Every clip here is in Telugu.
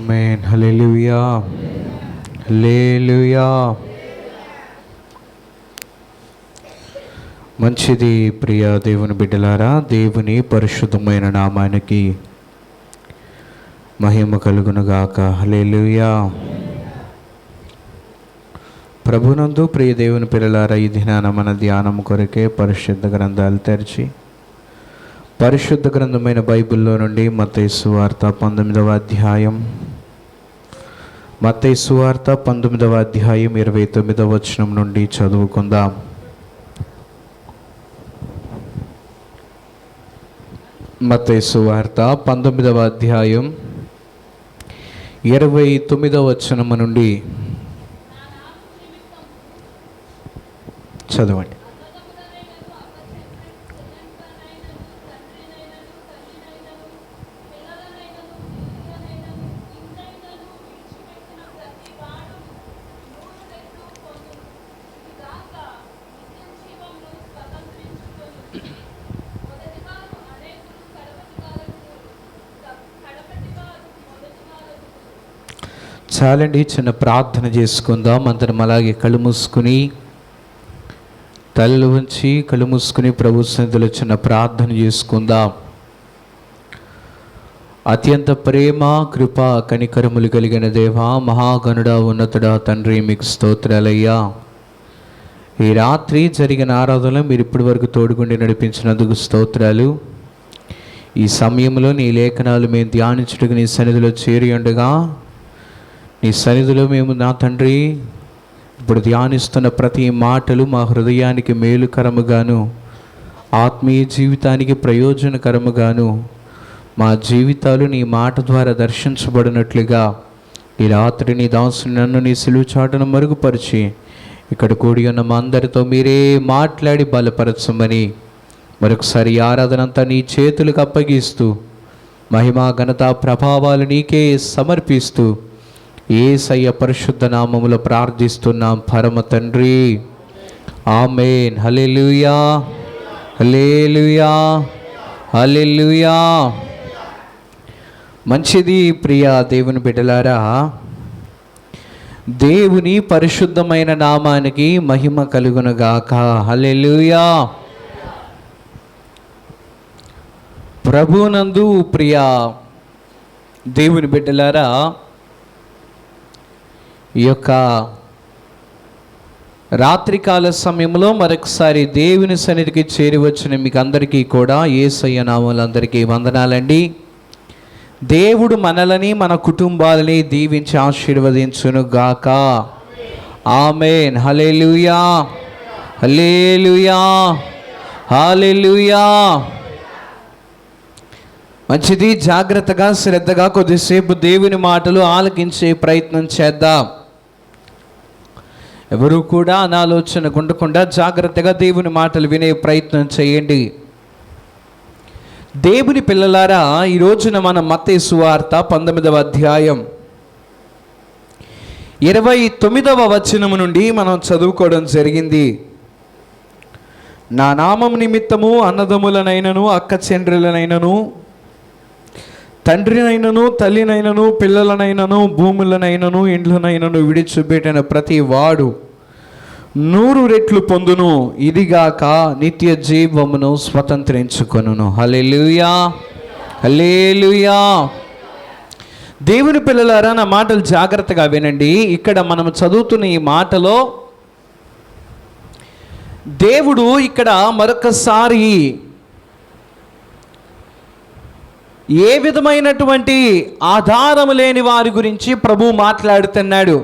ఆమేన్. హల్లెలూయా, హల్లెలూయా. మంచిది ప్రియ దేవుని బిడ్డలారా, దేవుని పరిశుద్ధమైన నామానికి మహిమ కలుగునుగాక. హల్లెలూయా. ప్రభునందు ప్రియ దేవుని పిల్లలారా, ఈ దినాన మన ధ్యానం కొరకే పరిశుద్ధ గ్రంథాలు తెరిచి పరిశుద్ధ గ్రంథమైన బైబిల్లో నుండి మత్తయి సువార్త 19వ అధ్యాయం, మత్తయి సువార్త 19వ అధ్యాయం 29వ వచనం నుండి చదువుకుందాం. మత్తయి సువార్త 19వ అధ్యాయం 29వ వచనం నుండి చదవండి. చాలండి, చిన్న ప్రార్థన చేసుకుందాం. అందరం అలాగే కళ్ళు మూసుకుని, తలలు ఉంచి కళ్ళు మూసుకుని ప్రభు సన్నిధిలో చిన్న ప్రార్థన చేసుకుందాం. అత్యంత ప్రేమ, కృప, కనికరములు కలిగిన దేవా, మహాగణుడా, ఉన్నతుడా, తండ్రి, మీకు స్తోత్రాలయ్యా. ఈ రాత్రి జరిగిన ఆరాధనలో మీరు ఇప్పటి వరకు తోడుగుండి నడిపించినందుకు స్తోత్రాలు. ఈ సమయంలో నీ లేఖనాలు మేము ధ్యానించుటకు నీ సన్నిధిలో చేరి ఉండగా, నీ సన్నిధిలో మేము నా తండ్రి ఇప్పుడు ధ్యానిస్తున్న ప్రతి మాటలు మా హృదయానికి మేలుకరముగాను, ఆత్మీయ జీవితానికి ప్రయోజనకరముగాను, మా జీవితాలు నీ మాట ద్వారా దర్శించబడినట్లుగా ఈ రాత్రి నీ దాసుని నన్ను నీ సిలువ చాటును మరుగుపరిచి ఇక్కడ కూడి ఉన్న మా అందరితో మీరే మాట్లాడి బలపరచమని మరొకసారి ఆరాధన అంతా నీ చేతులకు అప్పగిస్తూ మహిమా, ఘనత, ప్రభావాలు నీకే సమర్పిస్తూ యేసయ్య పరిశుద్ధ నామములో ప్రార్థిస్తున్నాం పరమ తండ్రి, ఆమేన్. హల్లెలూయా, హల్లెలూయా, హల్లెలూయా. మంచిది ప్రియ దేవుని బిడ్డలారా, దేవుని పరిశుద్ధమైన నామానికి మహిమ కలుగునుగాక. హల్లెలూయా. ప్రభునందు ప్రియ దేవుని బిడ్డలారా, ఈ యొక్క రాత్రికాల సమయంలో మరొకసారి దేవుని సన్నిధికి చేరి వచ్చిన మీకు అందరికీ కూడా యేసయ్య నామములందరికీ వందనాలండి. దేవుడు మనలని, మన కుటుంబాలని దీవించి ఆశీర్వదించును గాక. ఆమేన్. హల్లెలూయా, హల్లెలూయా, హల్లెలూయా. మంచిది, జాగ్రత్తగా, శ్రద్ధగా కొద్దిసేపు దేవుని మాటలు ఆలకించే ప్రయత్నం చేద్దాం. ఎవరు కూడా అనాలోచన ఉండకుండా జాగ్రత్తగా దేవుని మాటలు వినే ప్రయత్నం చేయండి. దేవుని పిల్లలారా, ఈ రోజున మన మత్తయి సువార్త 19వ అధ్యాయం 29వ వచనము నుండి మనం చదువుకోవడం జరిగింది. నా నామం నిమిత్తము అన్నదమ్ములనైనను, అక్క చెండ్రులనైనను, తండ్రినైనను, తల్లినైనను, పిల్లలనైనను, భూములనైనను, ఇండ్లనైనను విడిచిపెట్టిన ప్రతి వాడు 100 రెట్లు పొందును, ఇదిగాక నిత్య జీవమును స్వతంత్రించుకొనును. హల్లెలూయా, హల్లెలూయా. దేవుని పిల్లలారా, నా మాటలు జాగ్రత్తగా వినండి. ఇక్కడ మనం చదువుతున్న ఈ మాటలో దేవుడు ఇక్కడ మరొకసారి ఏ విధమైనటువంటి ఆధారము లేని వారి గురించి ప్రభు మాట్లాడుతున్నాడు.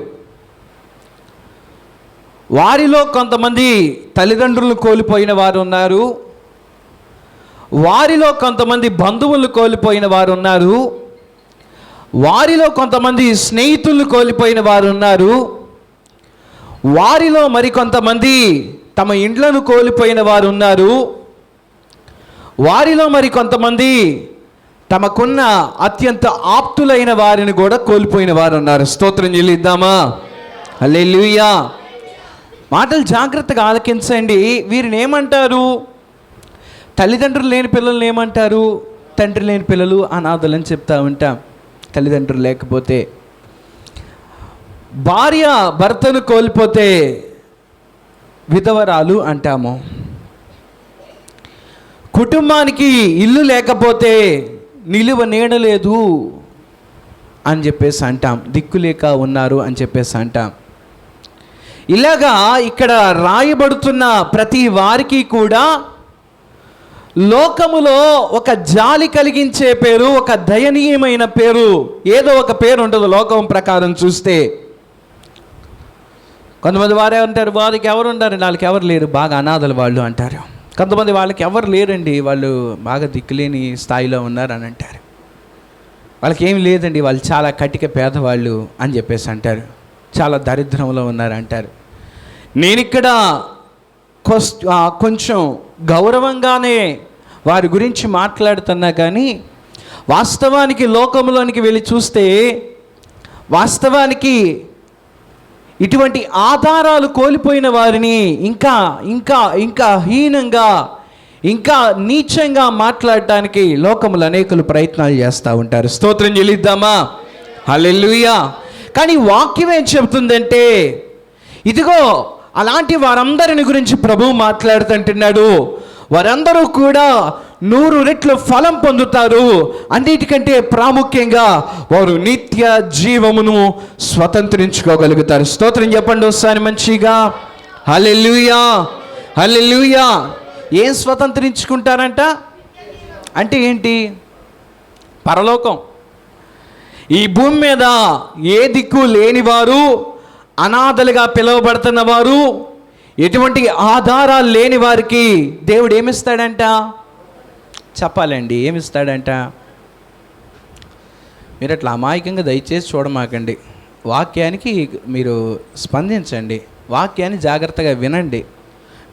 వారిలో కొంతమంది తల్లిదండ్రులను కోల్పోయిన వారు ఉన్నారు, వారిలో కొంతమంది బంధువులను కోల్పోయిన వారు ఉన్నారు, వారిలో కొంతమంది స్నేహితులను కోల్పోయిన వారు ఉన్నారు, వారిలో మరికొంతమంది తమ ఇండ్లను కోల్పోయిన వారు ఉన్నారు, వారిలో మరికొంతమంది తమకున్న అత్యంత ఆప్తులైన వారిని కూడా కోల్పోయిన వారు ఉన్నారు. స్తోత్రం చెల్లిద్దామా? హల్లెలూయా. మాటలు జాగ్రత్తగా ఆలకించండి. వీరిని ఏమంటారు? తల్లిదండ్రులు లేని పిల్లల్ని ఏమంటారు? తండ్రి లేని పిల్లలు, అనాథలని చెప్తా ఉంటాం. తల్లిదండ్రులు లేకపోతే, భార్య భర్తను కోల్పోతే విధవరాలు అంటాము. కుటుంబానికి ఇల్లు లేకపోతే నిలువ నీడలేదు అని చెప్పేసి అంటాం, దిక్కులేక ఉన్నారు అని చెప్పేసి అంటాం. ఇలాగా ఇక్కడ రాయబడుతున్న ప్రతి వారికి కూడా లోకములో ఒక జాలి కలిగించే పేరు, ఒక దయనీయమైన పేరు, ఏదో ఒక పేరు ఉంటుంది లోకం ప్రకారం చూస్తే. కొంతమంది వారే అంటారు, వారికి ఎవరు ఉంటారండి, వాళ్ళకి ఎవరు లేరు, బాగా అనాథలు వాళ్ళు అంటారు. కొంతమంది వాళ్ళకి ఎవరు లేరండి, వాళ్ళు బాగా దిక్కులేని స్థాయిలో ఉన్నారు అని అంటారు. వాళ్ళకి ఏమి లేదండి, వాళ్ళు చాలా కటిక పేదవాళ్ళు అని చెప్పేసి అంటారు, చాలా దరిద్రంలో ఉన్నారు అంటారు. నేను ఇక్కడ కొంచెం గౌరవంగానే వారి గురించి మాట్లాడుతున్నా, కానీ వాస్తవానికి లోకంలోనికి వెళ్ళి చూస్తే వాస్తవానికి ఇటువంటి ఆధారాలు కోల్పోయిన వారిని ఇంకా ఇంకా ఇంకా హీనంగా, ఇంకా నీచంగా మాట్లాడటానికి లోకములు అనేకులు ప్రయత్నాలు చేస్తూ ఉంటారు. స్తోత్రం చెల్లిద్దామా? హల్లెలూయా. కానీ వాక్యం ఏం చెబుతుందంటే, ఇదిగో అలాంటి వారందరిని గురించి ప్రభువు మాట్లాడుతుంటున్నాడు. వారందరూ కూడా 100 రెట్లు ఫలం పొందుతారు. అన్నిటికంటే ప్రాముఖ్యంగా వారు నిత్య జీవమును స్వతంత్రించుకోగలుగుతారు. స్తోత్రం చెప్పండి ఒకసారి మంచిగా. హల్లెలూయా, హల్లెలూయా. ఏం స్వతంత్రించుకుంటారంట అంటే ఏంటి? పరలోకం. ఈ భూమి మీద ఏ దిక్కు లేనివారు, అనాథలుగా పిలువబడుతున్న వారు, ఎటువంటి ఆధారాలు లేని వారికి దేవుడు ఏమిస్తాడంట? చెప్పాలండి, ఏమిస్తాడంట? మీరు అట్లా అమాయకంగా దయచేసి చూడమాకండి. వాక్యానికి మీరు స్పందించండి, వాక్యాన్ని జాగ్రత్తగా వినండి.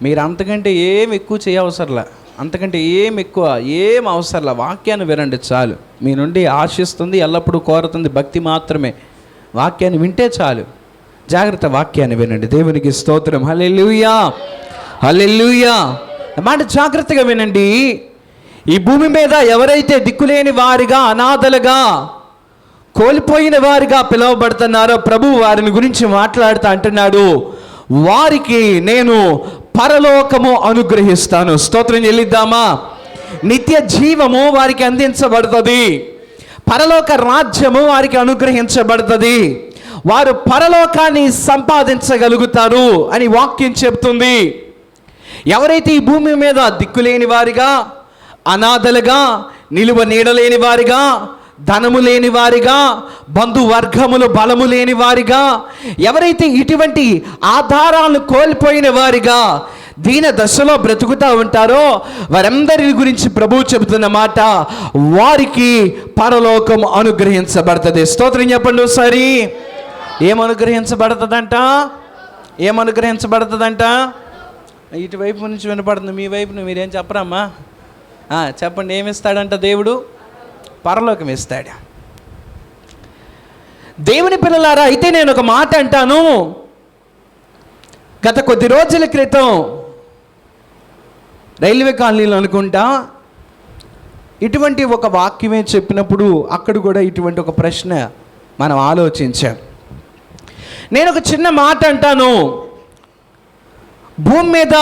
మీరు అంతకంటే ఏం ఎక్కువ చేయవసరంలా, అంతకంటే ఏం అవసరంలా, వాక్యాన్ని వినండి చాలు. మీ నుండి ఆశిస్తుంది, ఎల్లప్పుడూ కోరుతుంది భక్తి మాత్రమే. వాక్యాన్ని వింటే చాలు. జాగ్రత్త, వాక్యాన్ని వినండి. దేవునికి స్తోత్రం. హల్లెలూయా, హల్లెలూయా. మాట జాగ్రత్తగా వినండి. ఈ భూమి మీద ఎవరైతే దిక్కులేని వారిగా, అనాథలుగా, కోల్పోయిన వారిగా పిలువబడుతున్నారో ప్రభు వారిని గురించి మాట్లాడుతూ అంటున్నాడు, వారికి నేను పరలోకము అనుగ్రహిస్తాను. స్తోత్రం చెల్లిద్దామా? నిత్య జీవము వారికి అందించబడుతుంది, పరలోక రాజ్యము వారికి అనుగ్రహించబడుతుంది, వారు పరలోకాన్ని సంపాదించగలుగుతారు అని వాక్యం చెప్తుంది. ఎవరైతే ఈ భూమి మీద దిక్కులేని వారిగా, అనాథలుగా, నిలువ నీడలేని వారిగా, ధనము లేని వారిగా, బంధువర్గములు బలము లేని వారిగా, ఎవరైతే ఇటువంటి ఆధారాలను కోల్పోయిన వారిగా దీన దశలో బ్రతుకుతూ ఉంటారో వారందరి గురించి ప్రభువు చెబుతున్న మాట, వారికి పరలోకం అనుగ్రహించబడుతుంది. స్తోత్రం చెప్పండి ఒకసారి. ఏమనుగ్రహించబడుతుందంట? ఏమనుగ్రహించబడుతుందంట? ఇటువైపు నుంచి వినపడుతుంది, మీ వైపును మీరేం చెప్పరమ్మా? చెప్పండి, ఏమిస్తాడంట దేవుడు? పరలోకం ఇస్తాడు. దేవుని పిల్లలారా, అయితే నేను ఒక మాట అంటాను. గత కొద్ది రోజుల క్రితం రైల్వే కాలనీలో అనుకుంటా ఇటువంటి ఒక వాక్యమే చెప్పినప్పుడు అక్కడ కూడా ఇటువంటి ఒక ప్రశ్న మనం ఆలోచించాం. నేను ఒక చిన్న మాట అంటాను. భూమి మీద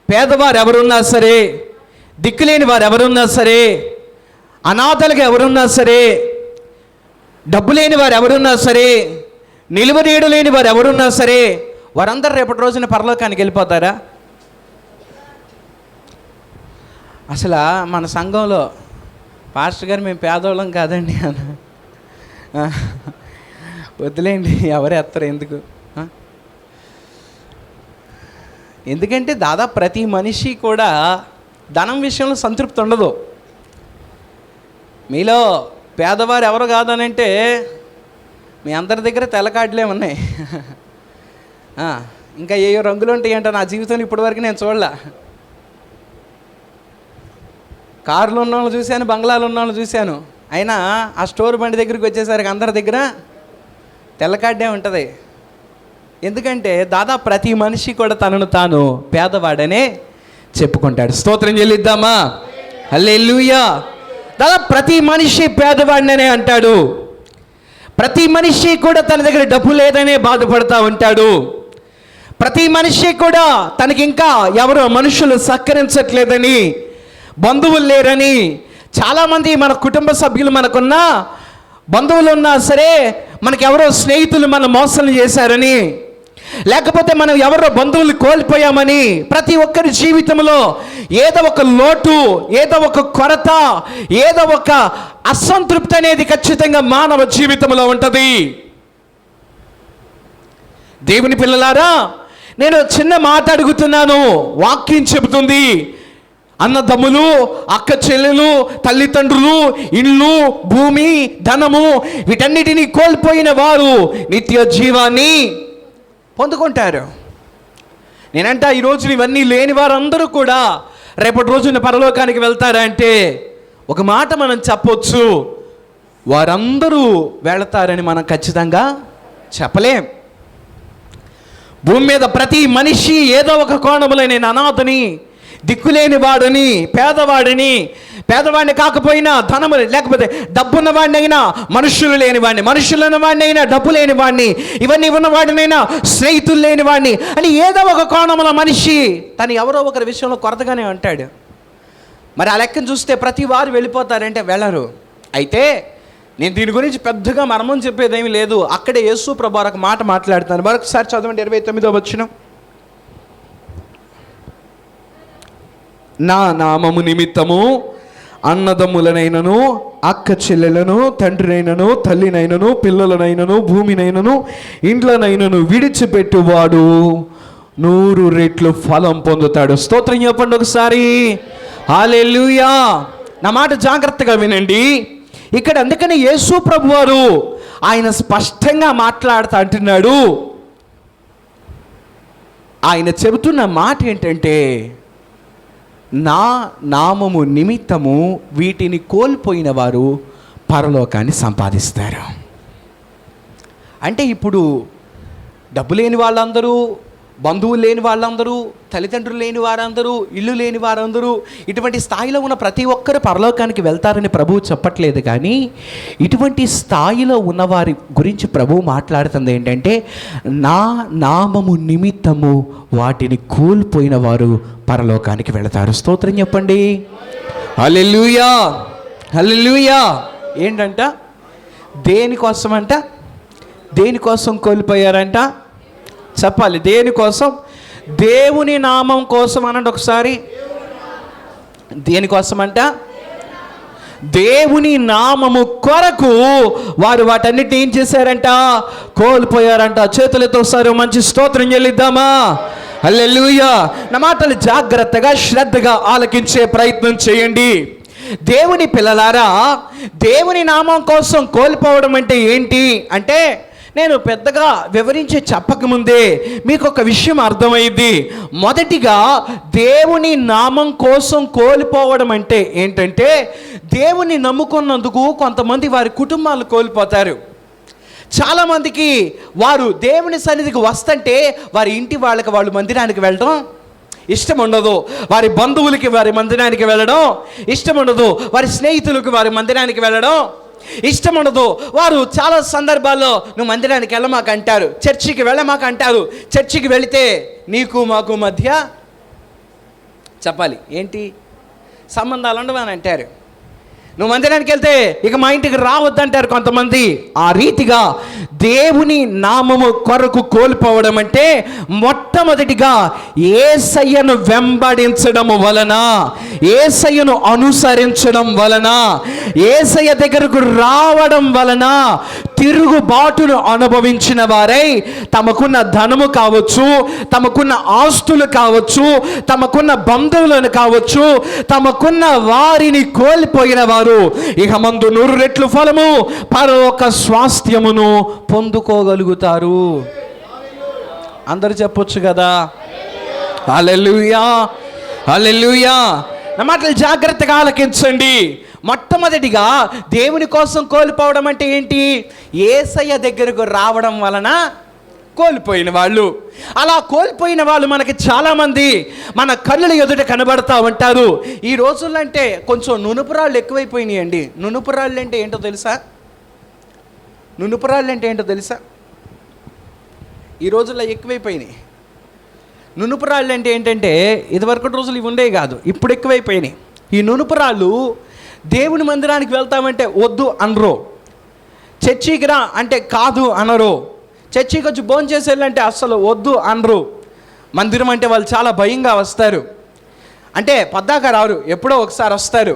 పేదవారు ఎవరున్నా సరే, దిక్కులేని వారు ఎవరున్నా సరే, అనాథలుగా ఎవరున్నా సరే, డబ్బు లేని వారు ఎవరున్నా సరే, నిలువనీడు లేని వారు ఎవరున్నా సరే, వారందరూ రేపటి రోజున పరలోకానికి వెళ్ళిపోతారా? అసలు మన సంఘంలో పాస్టర్ గారు మేము పేదవాళ్ళం కాదండి అన్న, వదిలేండి, ఎవరు ఎత్తరు, ఎందుకు? ఎందుకంటే దాదాపు ప్రతి మనిషి కూడా ధనం విషయంలో సంతృప్తి ఉండదు. మీలో పేదవారు ఎవరు కాదనంటే మీ అందరి దగ్గర తెల్లకాడ్లే ఉన్నాయి. ఇంకా ఏ రంగులు ఉంటాయి అంటే నా జీవితంలో ఇప్పటివరకు నేను చూడలే. కార్లు ఉన్న వాళ్ళు చూశాను, బంగ్లాలు ఉన్న వాళ్ళు చూశాను, అయినా ఆ స్టోర్ బండి దగ్గరికి వచ్చేసరికి అందరి దగ్గర తెల్లకాడ్డే ఉంటుంది. ఎందుకంటే దాదాపు ప్రతి మనిషి కూడా తనను తాను పేదవాడనే చెప్పుకుంటాడు. స్తోత్రం చెల్లిద్దామా? హల్లెలూయా. దాదాపు ప్రతి మనిషి పేదవాడిననే అంటాడు. ప్రతి మనిషి కూడా తన దగ్గర డబ్బు లేదనే బాధపడతా ఉంటాడు. ప్రతి మనిషి కూడా తనకి ఇంకా ఎవరో మనుషులు సహకరించట్లేదని, బంధువులు లేరని, చాలామంది మన కుటుంబ సభ్యులు మనకున్న బంధువులు ఉన్నా సరే మనకెవరో స్నేహితులు మన మోసం చేశారని, లేకపోతే మనం ఎవరో బంధువులు కోల్పోయామని ప్రతి ఒక్కరి జీవితంలో ఏదో ఒక లోటు, ఏదో ఒక కొరత, ఏదో ఒక అసంతృప్తి అనేది ఖచ్చితంగా మానవ జీవితంలో ఉంటుంది. దేవుని పిల్లలారా, నేను చిన్న మాట అడుగుతున్నాను. వాక్యం చెబుతుంది, అన్నదమ్ములు, అక్క చెల్లెలు, తల్లిదండ్రులు, ఇళ్ళు, భూమి, ధనము వీటన్నిటినీ కోల్పోయిన వారు నిత్య జీవాన్ని పొందుకుంటారు. నేనంట ఈ రోజున ఇవన్నీ లేని వారందరూ కూడా రేపటి రోజున పరలోకానికి వెళ్తారా అంటే ఒక మాట మనం చెప్పొచ్చు, వారందరూ వెళతారని మనం ఖచ్చితంగా చెప్పలేం. భూమి మీద ప్రతి మనిషి ఏదో ఒక కోణంలో నేను అనాథని, దిక్కులేని వాడిని, పేదవాడిని కాకపోయినా ధనము లేకపోతే డబ్బున్న వాడిని అయినా, మనుషులు లేని వాడిని, మనుషులున్న వాడిని అయినా, డబ్బు లేని వాడిని, ఇవన్నీ ఉన్నవాడినైనా, స్నేహితులు లేని వాడిని అని ఏదో ఒక కోణంలో మనిషి తను ఎవరో ఒకరి విషయంలో కొరతగానే అంటాడు. మరి ఆ లెక్కను చూస్తే ప్రతి వారు వెళ్ళిపోతారంటే వెళ్ళరు. అయితే నేను దీని గురించి పెద్దగా మర్మం చెప్పేదేమీ లేదు. అక్కడే యేసు ప్రభువు ఒక మాట మాట్లాడుతాను. మరొకసారి చదవండి 29వ వచనం. నా నామము నిమిత్తము అన్నదమ్ములనైనను, అక్క చెల్లెలను, తండ్రినైనను, తల్లినైనను, పిల్లలనైనను, భూమినైనను, ఇండ్లనైనను విడిచిపెట్టువాడు 100 రెట్లు ఫలం పొందుతాడు. స్తోత్రం చెప్పండి ఒకసారి. హల్లెలూయా. నా మాట జాగ్రత్తగా వినండి. ఇక్కడ అందుకని యేసు ప్రభు వారు ఆయన స్పష్టంగా మాట్లాడుతూ అంటున్నాడు. ఆయన చెబుతున్న మాట ఏంటంటే, నా నామము నిమిత్తము వీటిని కోల్పోయిన వారు పరలోకాన్ని సంపాదిస్తారు. అంటే ఇప్పుడు డబ్బు లేని వాళ్ళందరూ, బంధువులు లేని వాళ్ళందరూ, తల్లిదండ్రులు లేని వారందరూ, ఇల్లు లేని వారందరూ, ఇటువంటి స్థాయిలో ఉన్న ప్రతి ఒక్కరు పరలోకానికి వెళ్తారని ప్రభువు చెప్పట్లేదు. కానీ ఇటువంటి స్థాయిలో ఉన్నవారి గురించి ప్రభువు మాట్లాడుతుంది ఏంటంటే, నా నామము నిమిత్తము వాటిని కోల్పోయిన వారు పరలోకానికి వెళతారు. స్తోత్రం చెప్పండి. హల్లెలూయా, హల్లెలూయా. ఏంటంట? దేనికోసమంట? దేనికోసం కోల్పోయారంట? చెప్పాలి. దేనికోసం? దేవుని నామం కోసం అనండి ఒకసారి. దేనికోసం అంట? దేవుని నామము కొరకు వారు వాటన్నిటిని ఏం చేశారంట? కోల్పోయారంట. చేతులతో ఒకసారి మంచి స్తోత్రం చెల్లిద్దామా? హల్లెలూయా. నా మాటలు జాగ్రత్తగా శ్రద్ధగా ఆలకించే ప్రయత్నం చేయండి. దేవుని పిల్లలారా, దేవుని నామం కోసం కోల్పోవడం అంటే ఏంటి అంటే, నేను పెద్దగా వివరించి చెప్పకముందే మీకు ఒక విషయం అర్థమైంది. మొదటిగా దేవుని నామం కోసం కోల్పోవడం అంటే ఏంటంటే, దేవుని నమ్ముకున్నందుకు కొంతమంది వారి కుటుంబాలు కోల్పోతారు. చాలామందికి వారు దేవుని సన్నిధికి వస్తుంటే వారి ఇంటి వాళ్ళకి వాళ్ళు మందిరానికి వెళ్ళడం ఇష్టం ఉండదు, వారి బంధువులకి వారి మందిరానికి వెళ్ళడం ఇష్టం ఉండదు, వారి స్నేహితులకు వారి మందిరానికి వెళ్ళడం ఇష్టం ఉండదు. వారు చాలా సందర్భాల్లో నువ్వు మందిరానికి వెళ్ళమాక అంటారు, చర్చికి వెళ్ళమాక అంటారు. చర్చికి వెళితే నీకు మాకు మధ్య చెప్పాలి ఏంటి సంబంధాలు ఉండవని అంటారు. నువ్వు మందిరానికి వెళ్తే ఇక మా ఇంటికి రావద్దంటారు కొంతమంది. ఆ రీతిగా దేవుని నామము కొరకు కోల్పోవడం అంటే మొట్టమొదటిగా యేసయ్యను వెంబడించడం వలన, యేసయ్యను అనుసరించడం వలన, యేసయ్య దగ్గరకు రావడం వలన తిరుగుబాటును అనుభవించిన వారై తమకున్న ధనము కావచ్చు, తమకున్న ఆస్తులు కావచ్చు, తమకున్న బంధువులను కావచ్చు, తమకున్న వారిని కోల్పోయిన వారు ఇక మందు 100 రెట్లు ఫలము పరలోక స్వాస్థ్యమును పొందుకోగలుగుతారు. అందరు చెప్పొచ్చు కదా హల్లెలూయా, హల్లెలూయా. నా మాటలు జాగ్రత్తగా ఆలకించండి. మొట్టమొదటిగా దేవుని కోసం కోల్పోవడం అంటే ఏంటి? యేసయ్య దగ్గరకు రావడం వలన కోల్పోయిన వాళ్ళు. అలా కోల్పోయిన వాళ్ళు మనకి చాలామంది మన కళ్ళ ఎదుట కనబడతా ఉంటారు. ఈ రోజుల్లో అంటే కొంచెం నునుపురాళ్ళు ఎక్కువైపోయినాయి అండి. నునుపురాళ్ళు అంటే ఏంటో తెలుసా? నునుపురాళ్ళు అంటే ఏంటో తెలుసా? ఈ రోజుల్లో ఎక్కువైపోయినాయి. నునుపురాళ్ళు అంటే ఏంటంటే ఇదివరకటి రోజులు ఇవి ఉండేవి కాదు, ఇప్పుడు ఎక్కువైపోయినాయి. ఈ నునుపురాళ్ళు దేవుని మందిరానికి వెళ్తామంటే వద్దు అనరు, చర్చికి రా అంటే కాదు అనరు, చర్చికి వచ్చి భోజనం చేసి వెళ్ళంటే అస్సలు వద్దు అనరు. మందిరం అంటే వాళ్ళు చాలా భయంగా వస్తారు, అంటే పద్దాక రారు, ఎప్పుడో ఒకసారి వస్తారు.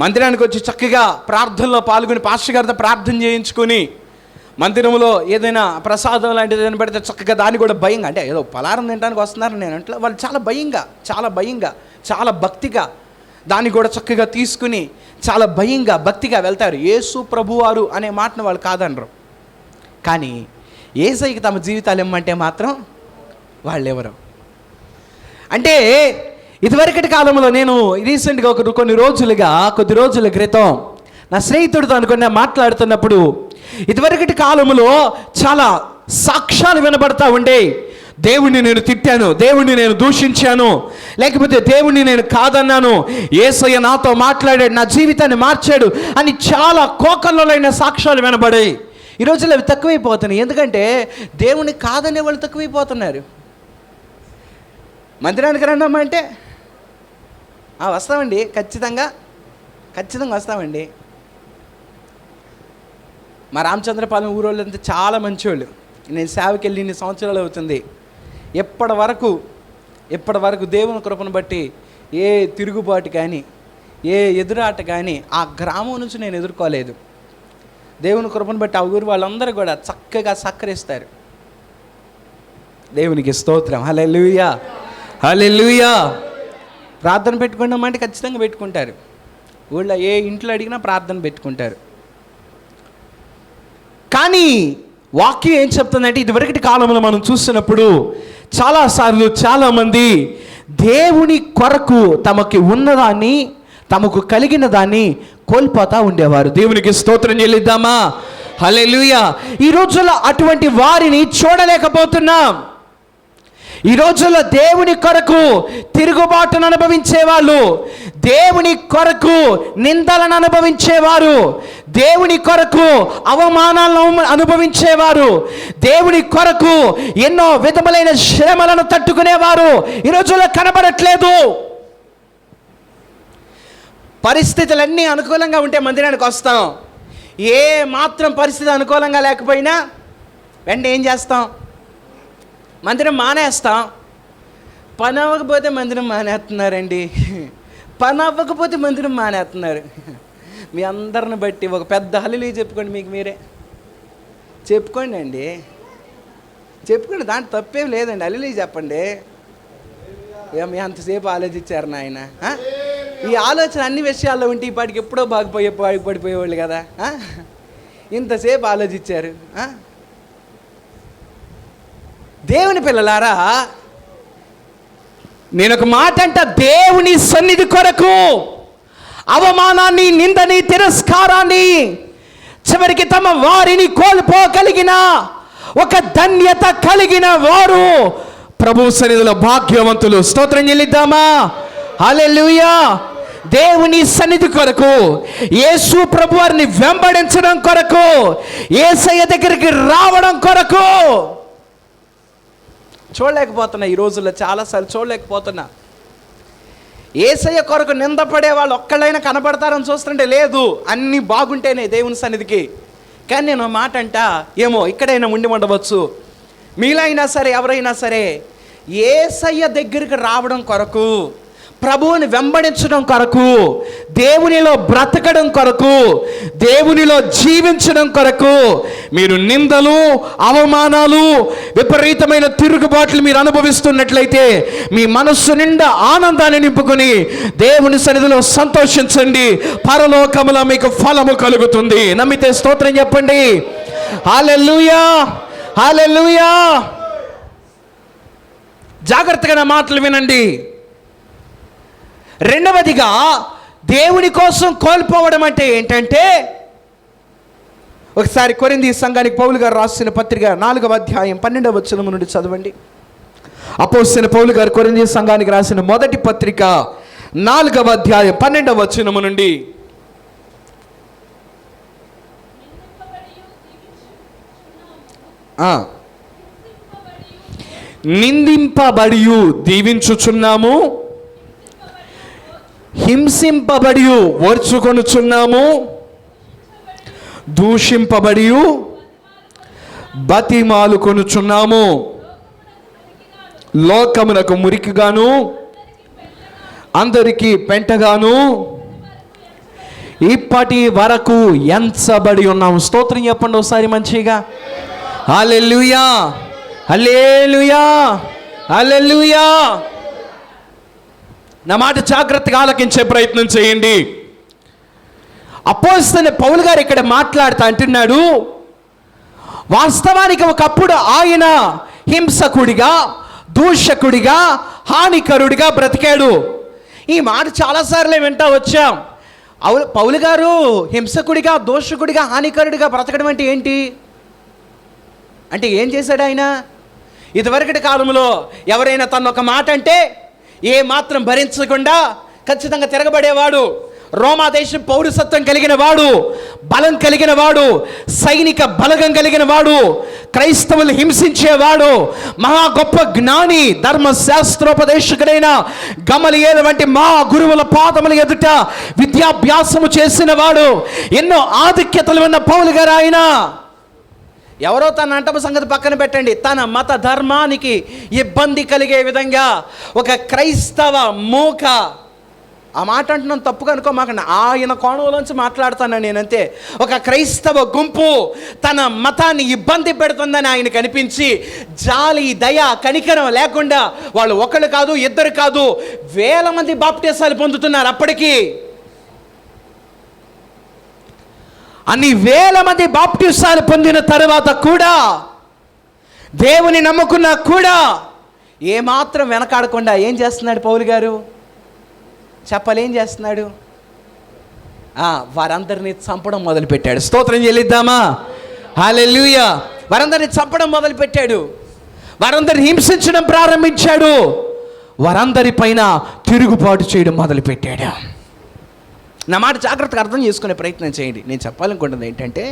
మందిరానికి వచ్చి చక్కగా ప్రార్థనలో పాల్గొని పాస్టర్ గారితో ప్రార్థన చేయించుకొని మందిరంలో ఏదైనా ప్రసాదం లాంటిది ఏదైనా పెడితే చక్కగా దాన్ని కూడా భయంగా, అంటే ఏదో పలారం తినడానికి వస్తున్నారు నేను అంటే వాళ్ళు చాలా భయంగా చాలా భక్తిగా దాన్ని కూడా చక్కగా తీసుకుని చాలా భయంగా భక్తిగా వెళ్తారు. యేసు ప్రభువారు అనే మాటను వాళ్ళు కాదనరు. కానీ యేసయ్యకి తమ జీవితాలు ఇమ్మంటే మాత్రం వాళ్ళు ఎవరు అంటే, ఇదివరకటి కాలంలో నేను రీసెంట్గా కొద్ది రోజుల క్రితం నా స్నేహితుడితో అనుకున్న మాట్లాడుతున్నప్పుడు, ఇదివరకటి కాలంలో చాలా సాక్ష్యాలు వినబడతా ఉండే. దేవుణ్ణి నేను తిట్టాను, దేవుణ్ణి నేను దూషించాను, లేకపోతే దేవుణ్ణి నేను కాదన్నాను, యేసయ్య నాతో మాట్లాడాడు, నా జీవితాన్ని మార్చాడు అని చాలా కోకల్లోలైన సాక్ష్యాలు వినబడాయి. ఈ రోజుల్లో అవి తక్కువైపోతున్నాయి. ఎందుకంటే దేవుణ్ణి కాదనే వాళ్ళు తక్కువైపోతున్నారు. మందిరానికి రండమ్మా అంటే వస్తామండి, ఖచ్చితంగా వస్తామండి. మా రామచంద్రపాలెం ఊరోళ్ళంతా చాలా మంచివాళ్ళు. నేను సేవకి వెళ్ళి ఇన్ని సంవత్సరాలు అవుతుంది. ఇప్పటి వరకు దేవుని కృపను బట్టి ఏ తిరుగుబాటు కానీ ఏ ఎదురాట కానీ ఆ గ్రామం నుంచి నేను ఎదుర్కోలేదు. దేవుని కృపను బట్టి ఆ ఊరు వాళ్ళందరూ కూడా చక్కగా సహకరిస్తారు. దేవునికి స్తోత్రం. హల్లెలూయా, హల్లెలూయా. ప్రార్థన పెట్టుకున్నామంటే ఖచ్చితంగా పెట్టుకుంటారు. ఊళ్ళో ఏ ఇంట్లో అడిగినా ప్రార్థన పెట్టుకుంటారు. కానీ వాక్యం ఏం చెప్తుందంటే, ఇదివరకటి కాలంలో మనం చూసినప్పుడు చాలాసార్లు చాలామంది దేవుని కొరకు తమకి ఉన్నదాన్ని, తమకు కలిగిన దాన్ని కోల్పోతూ ఉండేవారు. దేవునికి స్తోత్రం చెల్లిద్దామా? హల్లెలూయా. ఈ రోజుల్లో అటువంటి వారిని చూడలేకపోతున్నాం. ఈ రోజుల్లో దేవుని కొరకు తిరుగుబాటును అనుభవించేవాళ్ళు, దేవుని కొరకు నిందలను అనుభవించేవారు, దేవుని కొరకు అవమానాలను అనుభవించేవారు, దేవుని కొరకు ఎన్నో విధములైన శ్రమలను తట్టుకునేవారు ఈ రోజుల్లో కనబడట్లేదు. పరిస్థితులన్నీ అనుకూలంగా ఉంటే మందిరానికి వస్తాం. ఏ మాత్రం పరిస్థితి అనుకూలంగా లేకపోయినా వెంటనే ఏం చేస్తాం? మందిరం మానేస్తాం. పని అవ్వకపోతే మందిరం మానేస్తున్నారండి, పని అవ్వకపోతే మందిరం మానేస్తున్నారు. మీ అందరిని బట్టి ఒక పెద్ద హల్లెలూయా చెప్పుకోండి, మీకు మీరే చెప్పుకోండి అండి, చెప్పుకోండి, దాంట్లో తప్పేం లేదండి. హల్లెలూయా చెప్పండి. మీ అంతసేపు ఆలోచించారు నాయన. ఈ ఆలోచన అన్ని విషయాల్లో ఉంటే ఈ పాటికి ఎప్పుడో బాగుపడిపోయేవాళ్ళు కదా. ఇంతసేపు ఆలోచించారు. దేవుని పిల్లలారా, నేను ఒక మాట అంట, దేవుని సన్నిధి కొరకు అవమానాన్ని, నిందని, తిరస్కారాన్ని, చివరికి తమ వారిని కోల్పోగలిగిన ఒక ధన్యత కలిగిన వారు ప్రభు సన్నిధిలో భాగ్యవంతులు. స్తోత్రం చెల్లిద్దామా? హల్లెలూయా. దేవుని సన్నిధి కొరకు, యేసు ప్రభు వారిని వెంబడించడం కొరకు, యేసయ్య దగ్గరికి రావడం కొరకు చూడలేకపోతున్నా. ఈ రోజుల్లో చాలాసార్లు చూడలేకపోతున్నా. యేసయ్య కొరకు నిందపడే వాళ్ళు ఒక్కళ్ళైనా కనబడతారని చూస్తుంటే లేదు, అన్నీ బాగుంటేనే దేవుని సన్నిధికి. కానీ నేను మాట అంట, ఏమో ఇక్కడైనా ఉండవచ్చు, మీలో అయినా సరే ఎవరైనా సరే యేసయ్య దగ్గరికి రావడం కొరకు, ప్రభువుని వెంబడించడం కొరకు, దేవునిలో బ్రతకడం కొరకు, దేవునిలో జీవించడం కొరకు మీరు నిందలు, అవమానాలు, విపరీతమైన తిరుగుబాట్లు మీరు అనుభవిస్తున్నట్లయితే మీ మనస్సు నిండా ఆనందాన్ని నింపుకొని దేవుని సన్నిధిలో సంతోషించండి. పరలోకములో మీకు ఫలము కలుగుతుంది. నమ్మితే స్తోత్రం చెప్పండి. హల్లెలూయా, హల్లెలూయా. జాగ్రత్తగా నా మాటలు వినండి. రెండవదిగా, దేవుని కోసం కోల్పోవడం అంటే ఏంటంటే, ఒకసారి కొరింథీ సంఘానికి పౌలు గారు రాసిన పత్రిక 4వ అధ్యాయం 12వ వచనం నుండి చదవండి. అపోస్తలుడైన పౌలు గారు కొరింథీ సంఘానికి రాసిన మొదటి పత్రిక 4వ అధ్యాయం 12వ వచనం నుండి, నిందింపబడి దీవించుచున్నాము, హింసింపబడి ఓర్చుకొనుచున్నాము, దూషింపబడి బతిమాలుకొనుచున్నాము, లోకమునకు మురికిగాను అందరికీ పెంటగాను ఇప్పటి వరకు ఎంచబడి ఉన్నాము. స్తోత్రం చెప్పండి ఒకసారి మంచిగా. హల్లెలూయా, హల్లెలూయా, హల్లెలూయా. నా మాట జాగ్రత్తగా ఆలకించే ప్రయత్నం చేయండి. అపోస్తలుడైన పౌలు గారు ఇక్కడ మాట్లాడుతూ అంటున్నాడు, వాస్తవానికి ఒకప్పుడు ఆయన హింసకుడిగా, దూషకుడిగా, హానికరుడిగా బ్రతికాడు. ఈ మాట చాలాసార్లు వింటా వచ్చాం. పౌలు గారు హింసకుడిగా, దోషకుడిగా, హానికరుడిగా బ్రతకడం అంటే ఏంటి? అంటే ఏం చేశాడు ఆయన? ఇదివరకటి కాలంలో ఎవరైనా తను ఒక మాట అంటే ఏ మాత్రం భరించకుండా ఖచ్చితంగా తిరగబడేవాడు. రోమా దేశం పౌరసత్వం కలిగిన వాడు, బలం కలిగిన వాడు, సైనిక బలగం కలిగిన వాడు, క్రైస్తవులు హింసించేవాడు, మహా గొప్ప జ్ఞాని, ధర్మశాస్త్రోపదేశకుడైన గమలియేలు వంటి మా గురువుల పాదముల ఎదుట విద్యాభ్యాసము చేసిన వాడు, ఎన్నో ఆధిక్యతలు ఉన్న పౌలు గారు ఆయన. ఎవరో తన అంటమ సంగతి పక్కన పెట్టండి, తన మత ధర్మానికి ఇబ్బంది కలిగే విధంగా ఒక క్రైస్తవ మూక, ఆ మాట అంటున్నాను తప్పుగా అనుకోమాకండి, ఆయన కోణంలోంచి మాట్లాడుతాను నేనంతే. ఒక క్రైస్తవ గుంపు తన మతాన్ని ఇబ్బంది పెడుతుందని ఆయనకు అనిపించి జాలి, దయ, కనికరం లేకుండా వాళ్ళు ఒకళ్ళు కాదు, ఇద్దరు కాదు, వేల మంది బాప్టిసాలు పొందుతున్నారు. అప్పటికి అన్ని వేల మంది బాప్టిసాలు పొందిన తర్వాత కూడా, దేవుని నమ్ముకున్నా కూడా ఏమాత్రం వెనకాడకుండా ఏం చేస్తున్నాడు పౌలు గారు? చెప్పాలి, ఏం చేస్తున్నాడు? వారందరినీ చంపడం మొదలుపెట్టాడు. స్తోత్రం చెల్లిద్దామా? హల్లెలూయా. వారందరినీ చంపడం మొదలుపెట్టాడు, వారందరిని హింసించడం ప్రారంభించాడు, వారందరి పైన తిరుగుబాటు చేయడం మొదలుపెట్టాడు. నా మాట జాగ్రత్తగా అర్థం చేసుకునే ప్రయత్నం చేయండి. నేను చెప్పాలనుకుంటున్నది ఏంటంటే,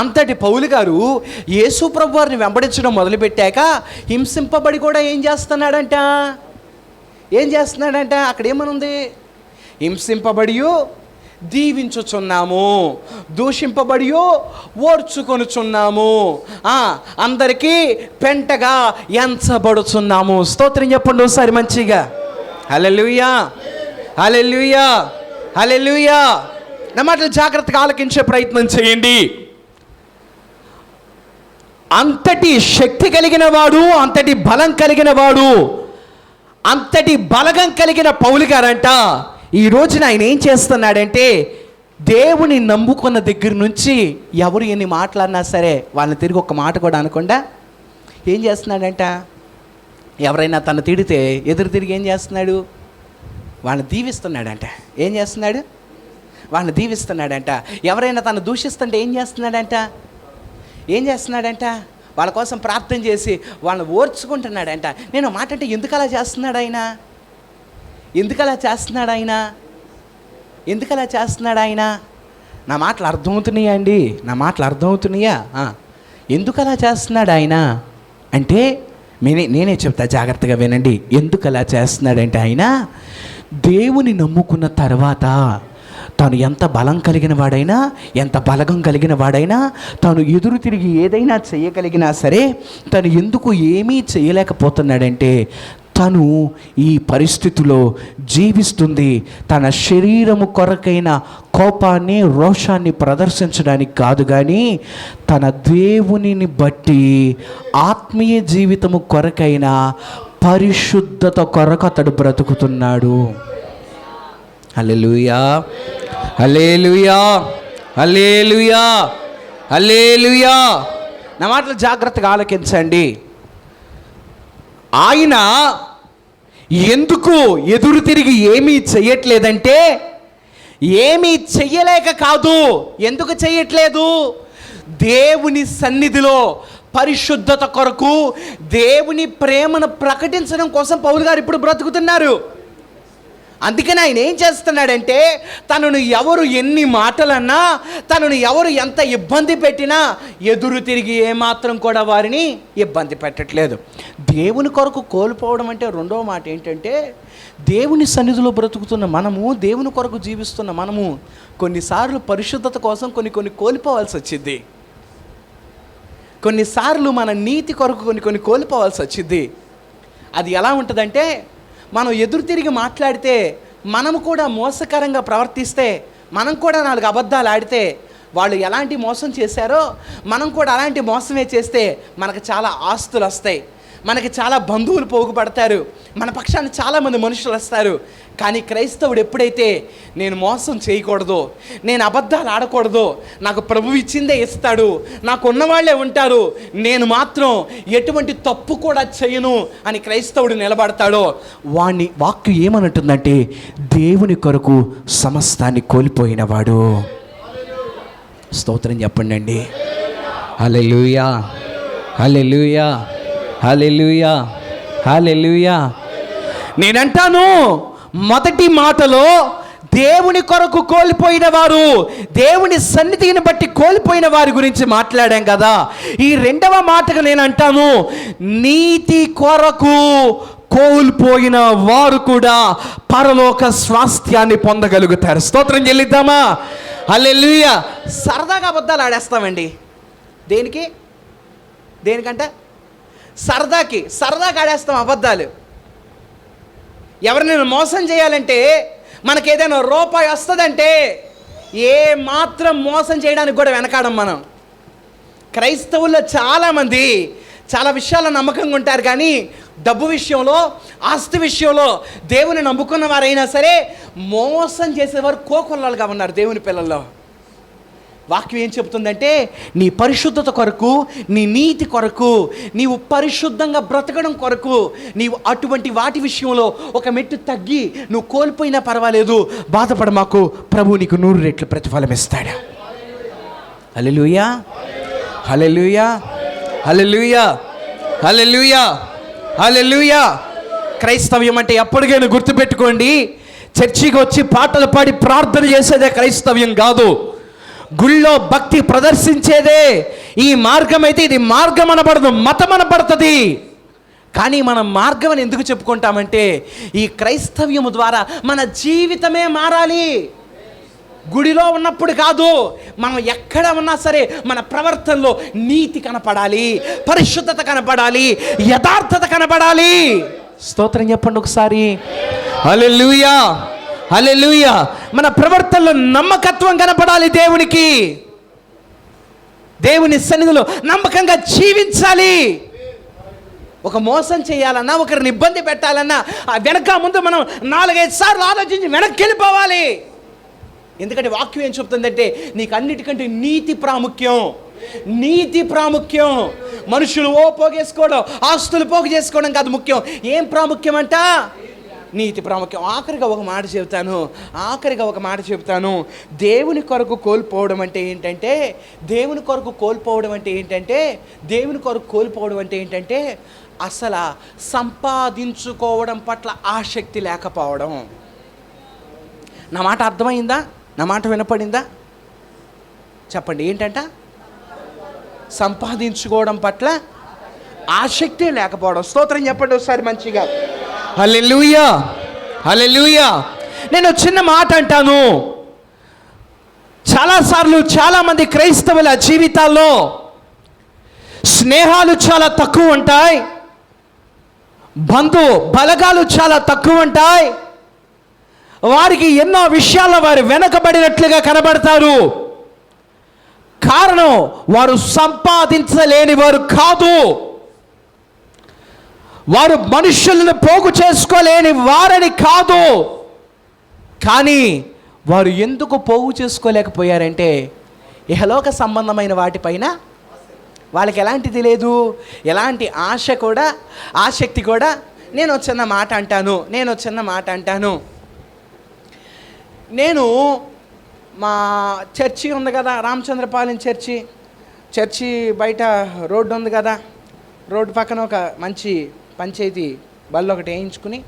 అంతటి పౌలు గారు యేసు ప్రభు వారిని వెంబడించడం మొదలుపెట్టాక హింసింపబడి కూడా ఏం చేస్తున్నాడంట? అక్కడ ఏమనుంది? హింసింపబడి దీవించుచున్నాము, దూషింపబడి ఓర్చుకొనుచున్నాము, అందరికీ పెంటగా ఎంచబడుచున్నాము. స్తోత్రం చెప్పండి ఒకసారి మంచిగా. హల్లెలూయా, హల్లెలూయా, హల్లెలూయా. నా మాటలు జాగ్రత్తగా ఆలకించే ప్రయత్నం చేయండి. అంతటి శక్తి కలిగిన వాడు, అంతటి బలం కలిగిన వాడు, అంతటి బలగం కలిగిన పౌలు గారంట ఈ రోజున ఆయన ఏం చేస్తున్నాడంటే, దేవుని నమ్ముకున్న దగ్గర నుంచి ఎవరు ఎన్ని మాట్లాడినా సరే వాళ్ళని తిరిగి ఒక్క మాట కూడా అనకుండా ఏం చేస్తున్నాడంట? ఎవరైనా తను తిడితే ఎదురు తిరిగి ఏం చేస్తున్నాడు? వాళ్ళని దీవిస్తున్నాడంట. ఏం చేస్తున్నాడు? వాళ్ళని దీవిస్తున్నాడంట. ఎవరైనా తను దూషిస్తుంటే ఏం చేస్తున్నాడంట? వాళ్ళ కోసం ప్రార్థన చేసి వాళ్ళని ఓర్చుకుంటున్నాడంట. నేను మాట అంటే ఎందుకు అలా చేస్తున్నాడు ఆయన? ఎందుకు అలా చేస్తున్నాడు ఆయన? నా మాటలు అర్థమవుతున్నాయా అండి? ఎందుకు అలా చేస్తున్నాడు ఆయన అంటే నేనే చెప్తా, జాగ్రత్తగా వినండి. ఎందుకు అలా చేస్తున్నాడంటే, ఆయన దేవుని నమ్ముకున్న తర్వాత తాను ఎంత బలం కలిగిన వాడైనా, ఎంత బలగం కలిగిన వాడైనా, తాను ఎదురు తిరిగి ఏదైనా చేయగలిగినా సరే తను ఎందుకు ఏమీ చేయలేకపోతున్నాడంటే, తను ఈ పరిస్థితిలో జీవిస్తుంది తన శరీరము కొరకైన కోపాన్ని, రోషాన్ని ప్రదర్శించడానికి కాదు, కానీ తన దేవునిని బట్టి ఆత్మీయ జీవితము కొరకైన పరిశుద్ధత కొరకు అతడు బ్రతుకుతున్నాడు. హల్లెలూయా, హల్లెలూయా, హల్లెలూయా, హల్లెలూయా. నా మాటలు జాగ్రత్తగా ఆలకించండి. ఆయన ఎందుకు ఎదురు తిరిగి ఏమీ చెయ్యట్లేదంటే, ఏమీ చెయ్యలేక కాదు. ఎందుకు చెయ్యట్లేదు? దేవుని సన్నిధిలో పరిశుద్ధత కొరకు, దేవుని ప్రేమను ప్రకటించడం కోసం పౌలు గారు ఇప్పుడు బ్రతుకుతున్నారు. అందుకని ఆయన ఏం చేస్తున్నాడంటే, తనను ఎవరు ఎన్ని మాటలన్నా, తనను ఎవరు ఎంత ఇబ్బంది పెట్టినా ఎదురు తిరిగి ఏమాత్రం కూడా వారిని ఇబ్బంది పెట్టట్లేదు. దేవుని కొరకు కోల్పోవడం అంటే రెండవ మాట ఏంటంటే, దేవుని సన్నిధిలో బ్రతుకుతున్న మనము, దేవుని కొరకు జీవిస్తున్న మనము కొన్నిసార్లు పరిశుద్ధత కోసం కొన్ని కోల్పోవాల్సి వచ్చింది. కొన్నిసార్లు మన నీతి కొరకు కొన్ని కోల్పోవాల్సి వచ్చింది. అది ఎలా ఉంటుందంటే, మనం ఎదురు తిరిగి మాట్లాడితే, మనము కూడా మోసకరంగా ప్రవర్తిస్తే, మనం కూడా 4 అబద్ధాలు ఆడితే, వాళ్ళు ఎలాంటి మోసం చేశారో మనం కూడా అలాంటి మోసమే చేస్తే మనకు చాలా ఆస్తులు వస్తాయి, మనకి చాలా బంధువులు పోగుపడతారు, మన పక్షాన్ని చాలామంది మనుషులు వస్తారు. కానీ క్రైస్తవుడు ఎప్పుడైతే నేను మోసం చేయకూడదు, నేను అబద్ధాలు ఆడకూడదు, నాకు ప్రభువు ఇచ్చిందే ఇస్తాడు, నాకు ఉన్నవాళ్లే ఉంటారు, నేను మాత్రం ఎటువంటి తప్పు కూడా చేయను అని క్రైస్తవుడు నిలబడతాడో, వాణ్ణి వాక్యం ఏమనంటుందంటే, దేవుని కొరకు సమస్తాన్ని కోల్పోయినవాడు. స్తోత్రం చెప్పండి అండి. హల్లెలూయా, హల్లెలూయా, హల్లెలూయా, హల్లెలూయా. నేనంటాను, మొదటి మాటలో దేవుని కొరకు కోల్పోయిన వారు, దేవుని సన్నిధిని బట్టి కోల్పోయిన వారి గురించి మాట్లాడాం కదా. ఈ రెండవ మాటగా నేను అంటాను, నీతి కొరకు కోల్పోయిన వారు కూడా పరలోక స్వాస్థ్యాన్ని పొందగలుగుతారు. స్తోత్రం చెల్లిద్దామా? హల్లెలూయా. సరదాగా అబద్ధాలు ఆడేస్తామండి. దేనికంటే సరదాగా ఆడేస్తాం అబద్ధాలు. ఎవరినైనా మోసం చేయాలంటే, మనకేదైనా రూపాయి వస్తుందంటే ఏ మాత్రం మోసం చేయడానికి కూడా వెనకాడం మనం. క్రైస్తవుల్లో చాలామంది చాలా విషయాల్లో నమ్మకంగా ఉంటారు, కానీ డబ్బు విషయంలో, ఆస్తి విషయంలో దేవుని నమ్ముకున్న వారైనా సరే మోసం చేసేవారు కోకొల్లలుగా ఉన్నారు దేవుని పిల్లల్లో. వాక్యం ఏం చెబుతుందంటే, నీ పరిశుద్ధత కొరకు, నీ నీతి కొరకు, నీవు పరిశుద్ధంగా బ్రతకడం కొరకు, నీవు అటువంటి వాటి విషయంలో ఒక మెట్టు తగ్గి నువ్వు కోల్పోయినా పర్వాలేదు, బాధపడ మాకు, ప్రభు నీకు 100 రెట్లు ప్రతిఫలం ఇస్తాడు. హల్లెలూయా, హల్లెలూయా, హల్లెలూయా, హల్లెలూయా, హల్లెలూయా. క్రైస్తవ్యం అంటే ఎప్పటికైనా గుర్తుపెట్టుకోండి, చర్చికి వచ్చి పాటలు పాడి ప్రార్థన చేసేదే క్రైస్తవ్యం కాదు. గుళ్ళో భక్తి ప్రదర్శించేదే ఈ మార్గం అయితే ఇది మార్గం అనబడదు, మతం అనబడుతుంది. కానీ మనం మార్గం అని ఎందుకు చెప్పుకుంటామంటే, ఈ క్రైస్తవ్యము ద్వారా మన జీవితమే మారాలి. గుడిలో ఉన్నప్పుడు కాదు, మనం ఎక్కడ ఉన్నా సరే మన ప్రవర్తనలో నీతి కనపడాలి, పరిశుద్ధత కనపడాలి, యథార్థత కనపడాలి. స్తోత్రం చెప్పండి ఒకసారి. హల్లెలూయా, హల్లెలూయా. మన ప్రవర్తనలో నమ్మకత్వం కనపడాలి దేవునికి. దేవుని సన్నిధిలో నమ్మకంగా జీవించాలి. ఒక మోసం చేయాలన్నా, ఒకరిని ఇబ్బంది పెట్టాలన్నా వెనక ముందు మనం 4-5 సార్లు ఆలోచించి వెనక్కి వెళ్ళిపోవాలి. ఎందుకంటే వాక్యం ఏం చెప్తుందంటే, నీకు అన్నిటికంటే నీతి ప్రాముఖ్యం. నీతి ప్రాముఖ్యం. మనుషులు పోగేసుకోవడం, ఆస్తులు పోగు చేసుకోవడం కాదు ముఖ్యం. ఏం ప్రాముఖ్యం అంట? నీతి ప్రాముఖ్యం. ఆఖరిగా ఒక మాట చెబుతాను. దేవుని కొరకు కోల్పోవడం అంటే ఏంటంటే, దేవుని కొరకు కోల్పోవడం అంటే ఏంటంటే అసలు సంపాదించుకోవడం పట్ల ఆసక్తి లేకపోవడం. నా మాట అర్థమైందా? నా మాట వినపడిందా? చెప్పండి. ఏంటంట? సంపాదించుకోవడం పట్ల ఆసక్తి లేకపోవడం. స్తోత్రం చెప్పండి ఒకసారి మంచిగా. హల్లెలూయా, హల్లెలూయా. నేను చిన్న మాట అంటాను, చాలాసార్లు చాలామంది క్రైస్తవుల జీవితాల్లో స్నేహాలు చాలా తక్కువ ఉంటాయి, బంధు బలగాలు చాలా తక్కువ ఉంటాయి, వారికి ఎన్నో విషయాల్లో వారు వెనకబడినట్లుగా కనబడతారు. కారణం, వారు సంపాదించలేని వారు కాదు, వారు మనుషులను పోగు చేసుకోలేని వారని కాదు. కానీ వారు ఎందుకు పోగు చేసుకోలేకపోయారంటే, ఇహలోక సంబంధమైన వాటిపైన వాళ్ళకి ఎలాంటిది లేదు, ఎలాంటి ఆసక్తి కూడా. నేను చిన్న మాట అంటాను. నేను మా చర్చి ఉంది కదా, రామచంద్రపాలెం చర్చి బయట రోడ్డు ఉంది కదా, రోడ్డు పక్కన ఒక మంచి పంచాయతీ బళ్ళు ఒకటి వేయించుకుని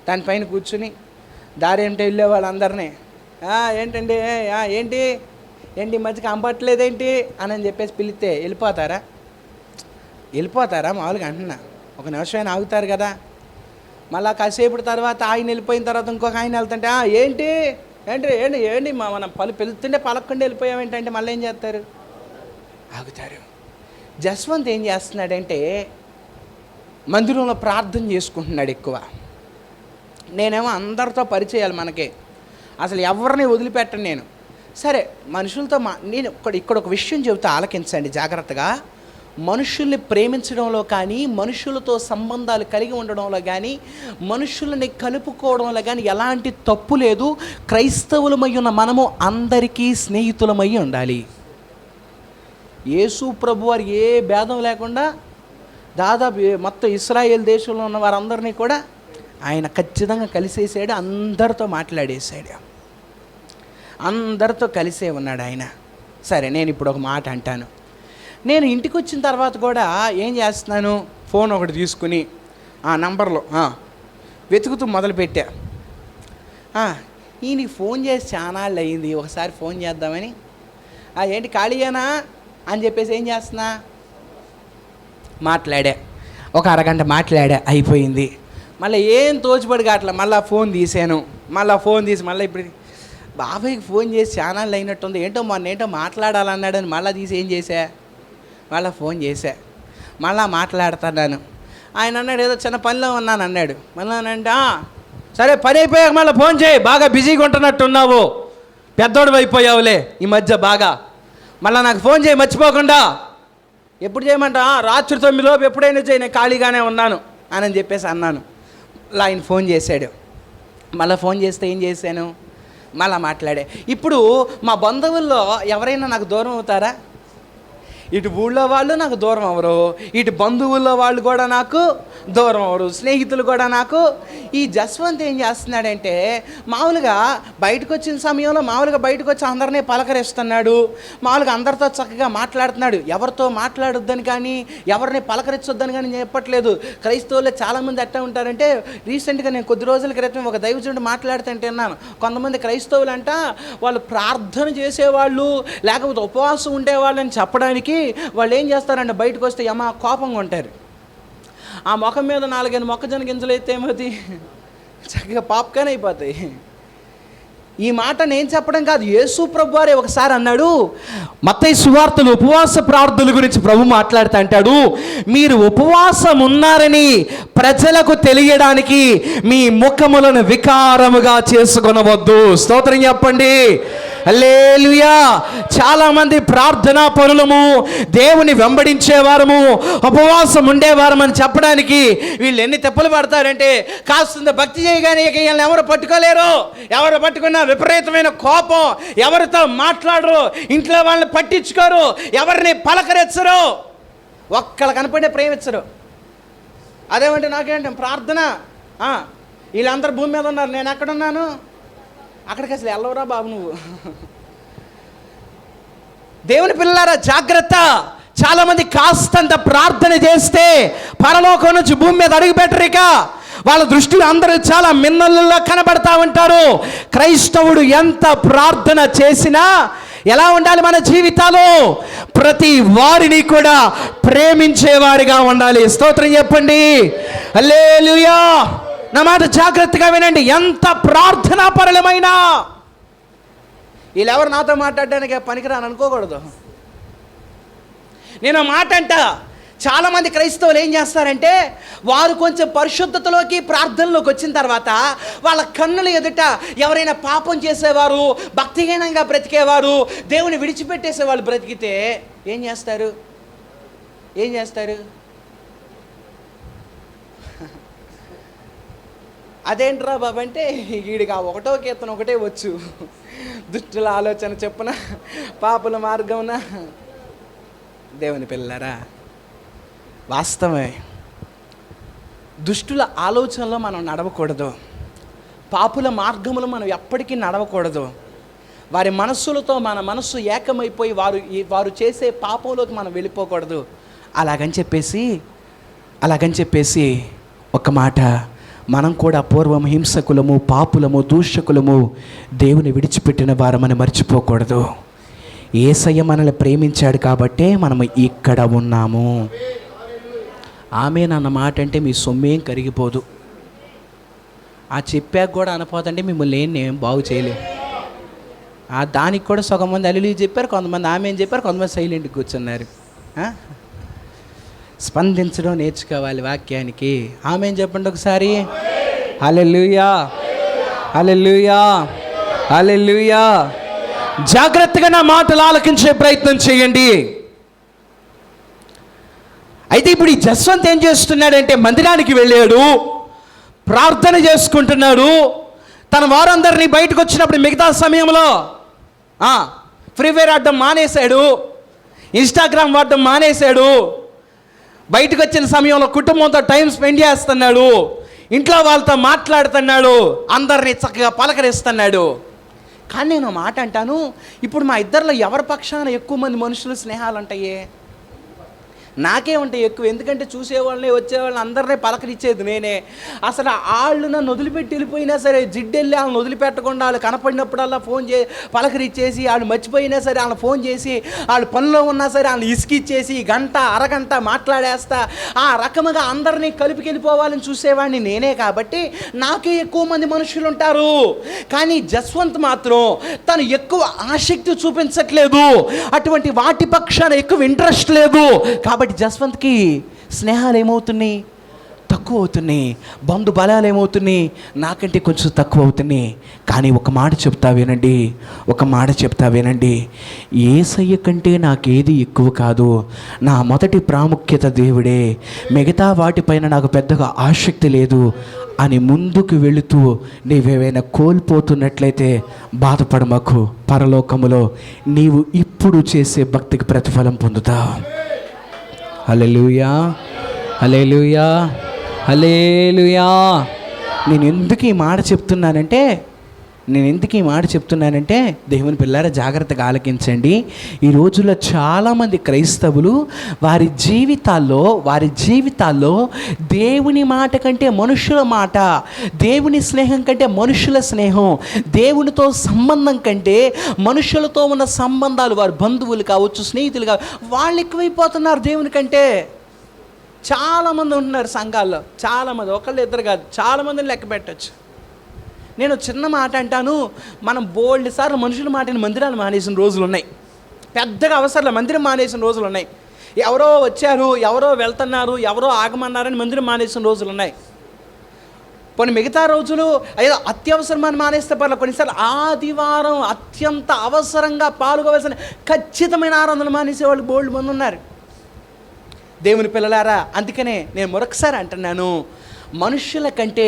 దానిపైన కూర్చుని దారి ఏంటి వెళ్ళే వాళ్ళందరినీ ఏంటండి ఏంటి ఏంటి ఈ మధ్య కంపట్లేదేంటి అని చెప్పేసి పిలిస్తే వెళ్ళిపోతారా మామూలుగా అంటున్నా. ఒక నిమిషమైనా ఆగుతారు కదా. మళ్ళీ కాసేపటి తర్వాత ఆయన వెళ్ళిపోయిన తర్వాత ఇంకొక ఆయన వెళ్తుంటే ఏంటి ఏంటి ఏంటి ఏంటి మనం పిలుస్తుంటే పలకుండా వెళ్ళిపోయామేంటంటే మళ్ళీ ఏం చేస్తారు? ఆగుతారు. జస్వంత్ ఏం చేస్తున్నాడంటే మందిరంలో ప్రార్థన చేసుకుంటున్నాడు ఎక్కువ. నేనేమో అందరితో పరిచయాలు మనకి, అసలు ఎవరిని వదిలిపెట్టను నేను. సరే మనుషులతో నేను ఇక్కడ ఒక విషయం చెబుతా, ఆలకించండి జాగ్రత్తగా. మనుషుల్ని ప్రేమించడంలో కానీ, మనుషులతో సంబంధాలు కలిగి ఉండడంలో కానీ, మనుషులని కలుపుకోవడంలో కానీ ఎలాంటి తప్పు లేదు. క్రైస్తవులమై ఉన్న మనము అందరికీ స్నేహితులమై ఉండాలి. యేసు ప్రభు వారు ఏ భేదం లేకుండా దాదాపు మొత్తం ఇశ్రాయేల్ దేశంలో ఉన్న వారందరినీ కూడా ఆయన ఖచ్చితంగా కలిసేసాడు, అందరితో మాట్లాడేశాడు, అందరితో కలిసే ఉన్నాడు ఆయన. సరే నేను ఇప్పుడు ఒక మాట అంటాను. నేను ఇంటికి వచ్చిన తర్వాత కూడా ఏం చేస్తున్నాను, ఫోన్ ఒకటి తీసుకుని ఆ నంబర్లో వెతుకుతూ మొదలుపెట్టా. ఈయనకి ఫోన్ చేసి చానాళ్ళు అయ్యింది, ఒకసారి ఫోన్ చేద్దామని. ఏంటి ఖాళీయేనా అని చెప్పేసి ఏం చేస్తున్నా, మాట్లాడా. ఒక అరగంట మాట్లాడా, అయిపోయింది. మళ్ళీ ఏం తోచిపడి అట్లా మళ్ళీ ఫోన్ తీసాను. మళ్ళీ ఇప్పుడు బాబాయ్కి ఫోన్ చేసి ఛానల్ అయినట్టుంది, ఏంటో మొన్న మాట్లాడాలన్నాడని మళ్ళీ తీసి ఏం చేశా, మళ్ళీ ఫోన్ చేశా. మళ్ళీ మాట్లాడుతున్నాను. ఆయన అన్నాడు ఏదో చిన్న పనిలో ఉన్నాను అన్నాడు. మళ్ళీ అనంటే సరే పని అయిపోయాక మళ్ళీ ఫోన్ చేయి, బాగా బిజీగా ఉంటున్నట్టున్నావు, పెద్దోడు అయిపోయావులే ఈ మధ్య బాగా, మళ్ళీ నాకు ఫోన్ చేయి మర్చిపోకుండా. ఎప్పుడు చేయమంటా, రాత్రి 9 లోపు ఎప్పుడైనా చేయి, నేను ఖాళీగానే ఉన్నాను అని చెప్పేసి అన్నాను. ఆయన ఫోన్ చేశాడు. మళ్ళీ ఫోన్ చేస్తే ఏం చేశాను, మళ్ళీ మాట్లాడే. ఇప్పుడు మా బంధువుల్లో ఎవరైనా నాకు దూరం అవుతారా? ఇటు ఊళ్ళో వాళ్ళు నాకు దూరం అవ్వరు, ఇటు బంధువుల్లో వాళ్ళు కూడా నాకు దూరం అవ్వరు, స్నేహితులు కూడా నాకు. ఈ జస్వంత్ ఏం చేస్తున్నాడంటే మామూలుగా బయటకు వచ్చిన సమయంలో మామూలుగా బయటకు వచ్చి అందరినీ పలకరిస్తున్నాడు, మామూలుగా అందరితో చక్కగా మాట్లాడుతున్నాడు. ఎవరితో మాట్లాడొద్దని కానీ ఎవరిని పలకరించొద్దని కానీ చెప్పట్లేదు. క్రైస్తవులు చాలామంది ఎట్లా ఉంటారంటే, రీసెంట్గా నేను కొద్ది రోజుల క్రితం ఒక దైవజనుడు మాట్లాడుతుంటే విన్నాను. కొంతమంది క్రైస్తవులు అంట వాళ్ళు ప్రార్థన చేసేవాళ్ళు లేకపోతే ఉపవాసం ఉండేవాళ్ళు అని చెప్పడానికి వాళ్ళు ఏం చేస్తారంటే బయటకు వస్తే కోపంగా ఉంటారు. ఆ ముఖం మీద 4-5 మొక్కజొన్న గింజలు అయితే ఏమవుతాయి, చక్కగా పాప్కార్న్ అయిపోతాయి. ఈ మాట నేను చెప్పడం కాదు, యేసు ప్రభు వారే ఒకసారి అన్నాడు. మత్తయి సువార్తలు ఉపవాస ప్రార్థనల గురించి ప్రభు మాట్లాడుతూ అంటాడు, మీరు ఉపవాసం ఉన్నారని ప్రజలకు తెలియడానికి మీ ముఖములను వికారముగా చేసుకొనవద్దు. స్తోత్రం చెప్పండి, హల్లెలూయా. చాలామంది ప్రార్థనా పరులము, దేవుని వెంబడించేవారము, ఉపవాసం ఉండేవారమని చెప్పడానికి వీళ్ళు ఎన్ని తెప్పలు పడతారంటే, కాస్త భక్తి చేయగానే ఇక వీళ్ళని ఎవరు పట్టుకోలేరు, ఎవరు పట్టుకున్నా విపరీతమైన కోపం, ఎవరితో మాట్లాడరు, ఇంట్లో వాళ్ళని పట్టించుకోరు, ఎవరిని పలకరించరు, ఒక్కళ్ళు కనపడే ప్రేమించరు. అదేమంటే నాకేంటి ప్రార్థన, వీళ్ళందరూ భూమి మీద ఉన్నారు, నేను ఎక్కడున్నాను, అక్కడికి అసలు వెళ్ళవరా బాబు నువ్వు. దేవుని పిల్లలారా జాగ్రత్త. చాలామంది కాస్తంత ప్రార్థన చేస్తే పరలోకం నుంచి భూమి మీద అడుగు పెట్టరు. ఇక వాళ్ళ దృష్టిలో అందరూ చాలా మిన్నల్లో కనబడతా ఉంటారు. క్రైస్తవుడు ఎంత ప్రార్థన చేసినా ఎలా ఉండాలి మన జీవితాలు, ప్రతి వారిని కూడా ప్రేమించేవారిగా ఉండాలి. స్తోత్రం చెప్పండి, హల్లెలూయా. నా మాట జాగ్రత్తగా వినండి. ఎంత ప్రార్థనా పరులమైనా వీళ్ళెవరు నాతో మాట్లాడడానికి పనికిరాని అనుకోకూడదు. నేను మాట అంట, చాలామంది క్రైస్తవులు ఏం చేస్తారంటే వారు కొంచెం పరిశుద్ధతలోకి ప్రార్థనలోకి వచ్చిన తర్వాత వాళ్ళ కన్నుల ఎదుట ఎవరైనా పాపం చేసేవారు, భక్తిహీనంగా బ్రతికేవారు, దేవుని విడిచిపెట్టేసే వాళ్ళు బ్రతికితే ఏం చేస్తారు? అదేంట్రా బాబు అంటే, వీడికి 1వ కీర్తన ఒకటే వచ్చు, దుష్టుల ఆలోచన చెప్పున పాపుల మార్గమున. దేవుని పిల్లరా, వాస్తవమే, దుష్టుల ఆలోచనలో మనం నడవకూడదు, పాపుల మార్గములో మనం ఎప్పటికీ నడవకూడదు. వారి మనస్సులతో మన మనస్సు ఏకమైపోయి వారు చేసే పాపంలోకి మనం వెళ్ళిపోకూడదు. అలాగని చెప్పేసి ఒక మాట, మనం కూడా పూర్వం హింసకులము, పాపులము, దూషకులము, దేవుని విడిచిపెట్టిన వారమని మర్చిపోకూడదు. యేసయ్య మనల్ని ప్రేమించాడు కాబట్టే మనం ఇక్కడ ఉన్నాము. ఆమేనన్న మాట అంటే మీ సొమ్మేం కరిగిపోదు. ఆ చెప్పాక కూడా అనపోతంటే మిమ్మల్ని ఏం బాగు చేయలేము. దానికి కూడా సగం మంది అల్లులు చెప్పారు, కొంతమంది ఆమె చెప్పారు, కొంతమంది సైలెంట్గా కూర్చున్నారు. స్పందించడం నేర్చుకోవాలి వాక్యానికి. ఆమె చెప్పండి ఒకసారి. హల్లెలూయా, హల్లెలూయా, హల్లెలూయా. జాగ్రత్తగా నా మాటలు ఆలకించే ప్రయత్నం చేయండి. అయితే ఇప్పుడు ఈ జస్వంత్ ఏం చేస్తున్నాడంటే మందిరానికి వెళ్ళాడు, ప్రార్థన చేసుకుంటున్నాడు. తన వారందరినీ బయటకు వచ్చినప్పుడు మిగతా సమయంలో ఫ్రీ ఫైర్ ఆడడం మానేశాడు, ఇన్స్టాగ్రామ్ వాడడం మానేశాడు. బయటకు వచ్చిన సమయంలో కుటుంబంతో టైం స్పెండ్ చేస్తున్నాడు, ఇంట్లో వాళ్ళతో మాట్లాడుతున్నాడు, అందరినీ చక్కగా పలకరిస్తున్నాడు. కానీ నేను మాట అంటాను, ఇప్పుడు మా ఇద్దరిలో ఎవరి పక్షాన ఎక్కువ మంది మనుషులు స్నేహాలు ఉంటాయి? నాకే ఉంటాయి ఎక్కువ. ఎందుకంటే చూసేవాళ్ళని, వచ్చేవాళ్ళని అందరినీ పలకరించేది నేనే. అసలు వాళ్ళు నన్ను వదిలిపెట్టి వెళ్ళిపోయినా సరే, జిడ్డెళ్ళి వాళ్ళని వదిలిపెట్టకుండా వాళ్ళు కనపడినప్పుడల్లా ఫోన్ పలకరించేసి, వాళ్ళు మర్చిపోయినా సరే వాళ్ళని ఫోన్ చేసి, వాళ్ళు పనిలో ఉన్నా సరే వాళ్ళని ఇసుకిచ్చేసి గంట అరగంట మాట్లాడేస్తా. ఆ రకముగా అందరినీ కలిపికెళ్ళిపోవాలని చూసేవాడిని నేనే. కాబట్టి నాకే ఎక్కువ మంది మనుషులు ఉంటారు. కానీ జస్వంత్ మాత్రం తను ఎక్కువ ఆసక్తి చూపించట్లేదు, అటువంటి వాటి పక్షాన ఎక్కువ ఇంట్రెస్ట్ లేదు. కాబట్టి జస్వంత్కి స్నేహాలు ఏమవుతున్నాయి? తక్కువ అవుతున్నాయి. బంధు బలాలు ఏమవుతున్నాయి? నాకంటే కొంచెం తక్కువ అవుతున్నాయి. కానీ ఒక మాట చెప్తా వినండి, ఒక మాట చెప్తా వినండి. యేసయ్య కంటే నాకేది ఎక్కువ కాదు. నా మొదటి ప్రాముఖ్యత దేవుడే, మిగతా వాటిపైన నాకు పెద్దగా ఆసక్తి లేదు అని ముందుకు వెళుతూ నీవేమైనా కోల్పోతున్నట్లయితే బాధపడమకు. పరలోకములో నీవు ఇప్పుడు చేసే భక్తికి ప్రతిఫలం పొందుతావు. హల్లెలూయా, హల్లెలూయా, హల్లెలూయా. నేను ఎందుకు ఈ మాట చెప్తున్నానంటే దేవుని పిల్లారా జాగ్రత్తగా ఆలకించండి. ఈ రోజుల్లో చాలామంది క్రైస్తవులు వారి జీవితాల్లో దేవుని మాట కంటే మనుషుల మాట, దేవుని స్నేహం కంటే మనుషుల స్నేహం, దేవునితో సంబంధం కంటే మనుషులతో ఉన్న సంబంధాలు, వారి బంధువులు కావచ్చు, స్నేహితులు కావచ్చు, వాళ్ళు ఎక్కువైపోతున్నారు దేవుని కంటే. చాలామంది ఉంటున్నారు సంఘాల్లో, చాలామంది, ఒకళ్ళు ఇద్దరు కాదు, చాలామందిని లెక్క పెట్టచ్చు. నేను చిన్న మాట అంటాను, మనం బోల్డ్ సార్లు మనుషుల మాటని మందిరాలు మానేసిన రోజులు ఉన్నాయి. పెద్దగా అవసరం మందిరం మానేసిన రోజులు ఉన్నాయి. ఎవరో వచ్చారు, ఎవరో వెళ్తున్నారు, ఎవరో ఆగమన్నారని మందిరం మానేసిన రోజులు ఉన్నాయి. కొన్ని మిగతా రోజులు ఏదో అత్యవసరమని మానేస్తే పర్లేదు. కొన్నిసార్లు ఆదివారం అత్యంత అవసరంగా పాల్గొవలసిన ఖచ్చితమైన ఆరాధనలు మానేసేవాళ్ళు బోల్డ్ మంది ఉన్నారు. దేవుని పిల్లలారా, అందుకనే నేను మరొకసారి అంటున్నాను, మనుషుల కంటే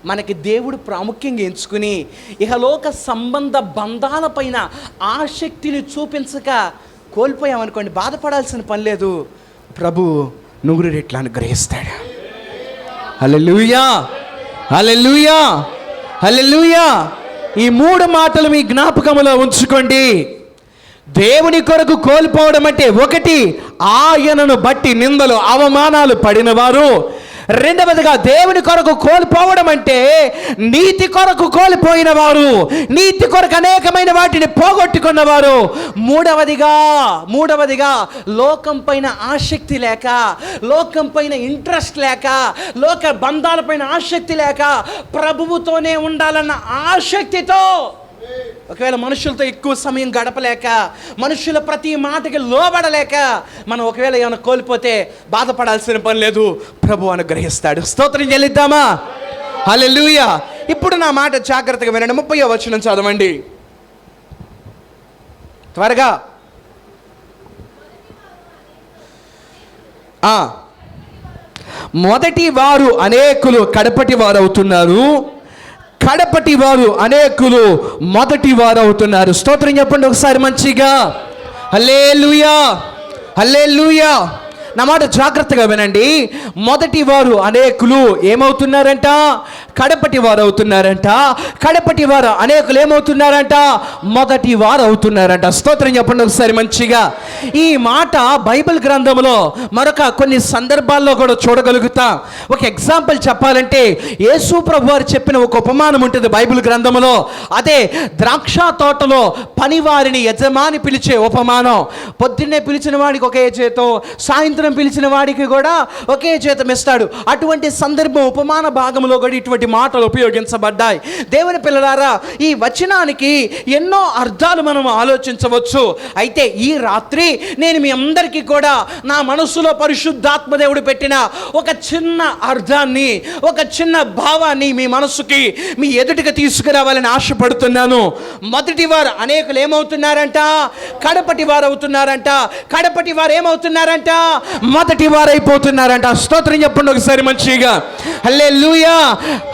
మనకి దేవుడు ప్రాముఖ్యంగా ఎంచుకుని ఇహలోక సంబంధ బంధాలపైన ఆసక్తిని చూపించక కోల్పోయామనుకోండి, బాధపడాల్సిన పని లేదు. ప్రభు 100 రెట్లు అనుగ్రహిస్తాడు. హల్లెలూయా, హల్లెలూయా, హల్లెలూయా. ఈ 3 మాటలు మీ జ్ఞాపకంలో ఉంచుకోండి. దేవుని కొరకు కోల్పోవడం అంటే, 1 ఆయనను బట్టి నిందలు అవమానాలు పడినవారు. రెండవదిగా దేవుని కొరకు కోల్పోవడం అంటే నీతి కొరకు కోల్పోయిన వారు, నీతి కొరకు అనేకమైన వాటిని పోగొట్టుకున్నవారు. మూడవదిగా లోకం పైన ఆసక్తి లేక, లోకం పైన ఇంట్రెస్ట్ లేక, లోక బంధాలపైన ఆసక్తి లేక, ప్రభువుతోనే ఉండాలన్న ఆసక్తితో, ఒకవేళ మనుషులతో ఎక్కువ సమయం గడపలేక, మనుషుల ప్రతి మాటకి లోబడలేక మనం ఒకవేళ ఏమైనా కోల్పోతే బాధపడాల్సిన పని లేదు, ప్రభు అనుగ్రహిస్తాడు. స్తోత్రం చెల్లిద్దామా? హల్లెలూయా. ఇప్పుడు నా మాట జాగ్రత్తగా వినండి. 30వ వచనం చదవండి త్వరగా. మొదటి వారు అనేకులు కడపటి వారు అవుతున్నారు, కడపటి వారు అనేకులు మొదటి వారు అవుతున్నారు. స్తోత్రం చెప్పండి ఒకసారి మంచిగా. హల్లెలూయా, హల్లెలూయా. నా మాట జాగ్రత్తగా వినండి. మొదటి వారు అనేకులు ఏమవుతున్నారంట? కడపటి వారు అవుతున్నారంట. కడపటి వారు అనేకులు ఏమవుతున్నారంట? మొదటి వారు అవుతున్నారంట. స్తోత్రం చెప్పండి ఒకసారి మంచిగా. ఈ మాట బైబిల్ గ్రంథంలో మరొక కొన్ని సందర్భాల్లో కూడా చూడగలుగుతాం. ఒక ఎగ్జాంపుల్ చెప్పాలంటే యేసు ప్రభు వారు చెప్పిన ఒక ఉపమానం ఉంటుంది బైబిల్ గ్రంథంలో. అదే ద్రాక్ష తోటలో పనివారిని యజమాని పిలిచే ఉపమానం. పొద్దున్నే పిలిచిన వాడికి ఒకే చేతో, సాయంత్రం పిలిచిన వాడికి కూడా ఒకే చేతం ఇస్తాడు. అటువంటి సందర్భం ఉపమాన భాగంలో కూడా ఇటువంటి మాటలు ఉపయోగించబడ్డాయి. దేవుని పిల్లలారా, ఈ వచనానికి ఎన్నో అర్థాలు మనం ఆలోచించవచ్చు. అయితే ఈ రాత్రి నేను మీ అందరికీ కూడా నా మనసులో పరిశుద్ధాత్మ దేవుడు పెట్టిన ఒక చిన్న అర్థాన్ని, ఒక చిన్న భావాన్ని మీ మనసుకి, మీ ఎదుటికి తీసుకురావాలని ఆశపడుతున్నాను. మొదటి వారు అనేకులు ఏమవుతున్నారంట? కడపటి వారు అవుతున్నారంట. కడపటి వారు ఏమవుతున్నారంట? మొదటి వారు అయిపోతున్నారంట. స్తోత్రం చెప్పండి ఒకసారి మంచిగా. హల్లెలూయా,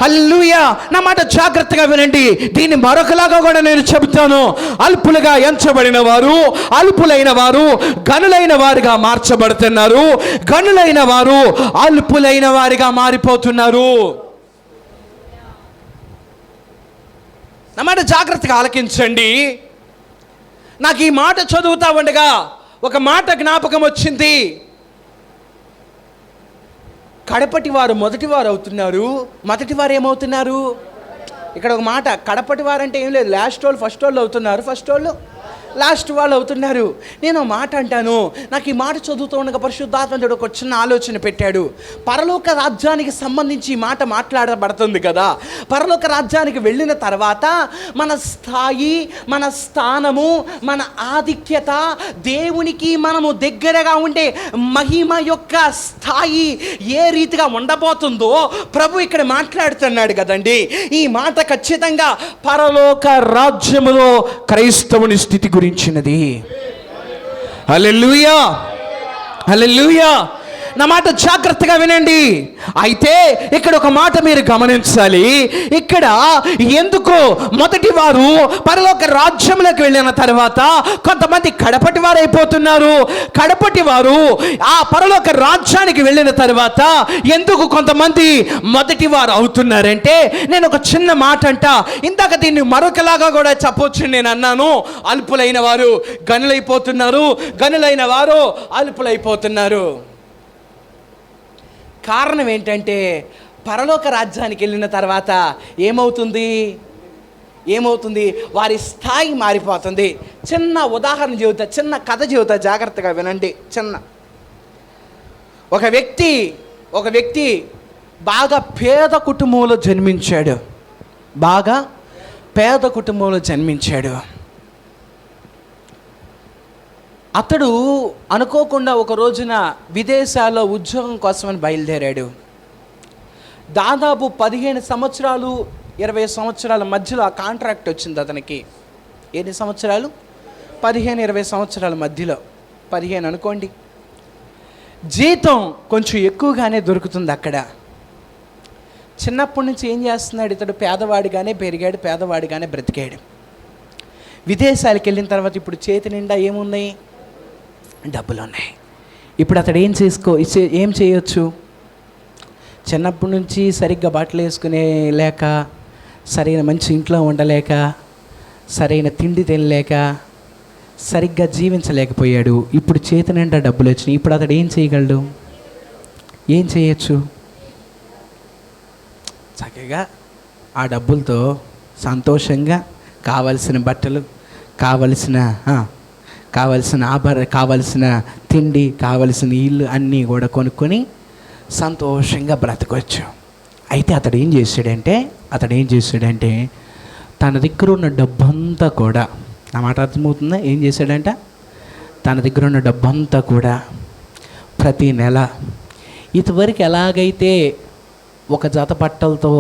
హల్లెలూయా. నా మాట జాగ్రత్తగా వినండి. దీన్ని మరొకలాగా కూడా నేను చెబుతాను. అల్పులుగా ఎంచబడిన వారు, అల్పులైన వారు గనులైన వారిగా మార్చబడుతున్నారు. గనులైన వారు అల్పులైన వారిగా మారిపోతున్నారు. నా మాట జాగ్రత్తగా ఆలకించండి. నాకు ఈ మాట చదువుతా ఉండగా ఒక మాట జ్ఞాపకం వచ్చింది. కడపటి వారు మొదటి వారు అవుతున్నారు. మొదటి వారు ఏమవుతున్నారు? ఇక్కడ ఒక మాట, కడపటి వారు అంటే ఏం లేదు, లాస్ట్ వాళ్ళు ఫస్ట్ వాళ్ళు అవుతున్నారు, ఫస్ట్ వాళ్ళు లాస్ట్ వాళ్ళు అవుతున్నారు. నేను మాట అంటాను, నాకు ఈ మాట చదువుతూ ఉండగా పరిశుద్ధాత్మ ఒక చిన్న ఆలోచన పెట్టాడు. పరలోక రాజ్యానికి సంబంధించి ఈ మాట మాట్లాడబడుతుంది కదా. పరలోక రాజ్యానికి వెళ్ళిన తర్వాత మన స్థాయి, మన స్థానము, మన ఆధిక్యత, దేవునికి మనము దగ్గరగా ఉండే మహిమ యొక్క స్థాయి ఏ రీతిగా ఉండబోతుందో ప్రభు ఇక్కడ మాట్లాడుతున్నాడు కదండి. ఈ మాట ఖచ్చితంగా పరలోక రాజ్యములో క్రైస్తవుని స్థితి గురించినది. హల్లెలూయా, హల్లెలూయా. నా మాట జాగ్రత్తగా వినండి. అయితే ఇక్కడ ఒక మాట మీరు గమనించాలి. ఇక్కడ ఎందుకు మొదటి వారు పరలోక రాజ్యంలోకి వెళ్ళిన తర్వాత కొంతమంది కడపటి వారు అయిపోతున్నారు? కడపటి వారు ఆ పరలోక రాజ్యానికి వెళ్ళిన తర్వాత ఎందుకు కొంతమంది మొదటి వారు అవుతున్నారంటే, నేను ఒక చిన్న మాట అంట. ఇందాక దీన్ని మరొకలాగా కూడా చెప్పొచ్చు. నేను అన్నాను, అల్పులైన వారు గనులైపోతున్నారు, గనులైన వారు అల్పులైపోతున్నారు. కారణం ఏంటంటే పరలోక రాజ్యానికి వెళ్ళిన తర్వాత ఏమవుతుంది? వారి స్థాయి మారిపోతుంది. చిన్న ఉదాహరణ చెబుతా, చిన్న కథ చెబుతా, జాగ్రత్తగా వినండి. ఒక వ్యక్తి బాగా పేద కుటుంబంలో జన్మించాడు. అతడు అనుకోకుండా ఒక రోజున విదేశాల్లో ఉద్యోగం కోసమని బయలుదేరాడు. దాదాపు 15 సంవత్సరాలు 20 సంవత్సరాల మధ్యలో ఆ కాంట్రాక్ట్ వచ్చింది అతనికి. ఎన్ని సంవత్సరాలు? 15-20 సంవత్సరాల మధ్యలో. 15 అనుకోండి. జీతం కొంచెం ఎక్కువగానే దొరుకుతుంది అక్కడ. చిన్నప్పటి నుంచి ఏం చేస్తున్నాడు ఇతడు? పేదవాడిగానే పెరిగాడు, పేదవాడిగానే బ్రతికాడు. విదేశాలకు వెళ్ళిన తర్వాత ఇప్పుడు చేతి నిండా ఏమున్నాయి? డబ్బులు ఉన్నాయి. ఇప్పుడు అతడు ఏం చేయొచ్చు? చిన్నప్పటి నుంచి సరిగ్గా బట్టలు వేసుకునే లేక, సరైన మంచి ఇంట్లో ఉండలేక, సరైన తిండి తినలేక, సరిగ్గా జీవించలేకపోయాడు. ఇప్పుడు చేతి నిండా డబ్బులు వచ్చినాయి. ఇప్పుడు అతడు ఏం చేయగలడు? ఏం చేయొచ్చు? చక్కగా ఆ డబ్బులతో సంతోషంగా కావలసిన బట్టలు, కావలసిన తిండి, కావలసిన ఇల్లు అన్నీ కూడా కొనుక్కొని సంతోషంగా బ్రతకొచ్చు. అయితే అతడు ఏం చేశాడంటే తన దగ్గర ఉన్న డబ్బంతా కూడా, నా మాట అర్థమవుతుందా? ఏం చేశాడంట? తన దగ్గర ఉన్న డబ్బంతా కూడా ప్రతి నెల ఇదివరకు ఎలాగైతే ఒక జత బట్టలతో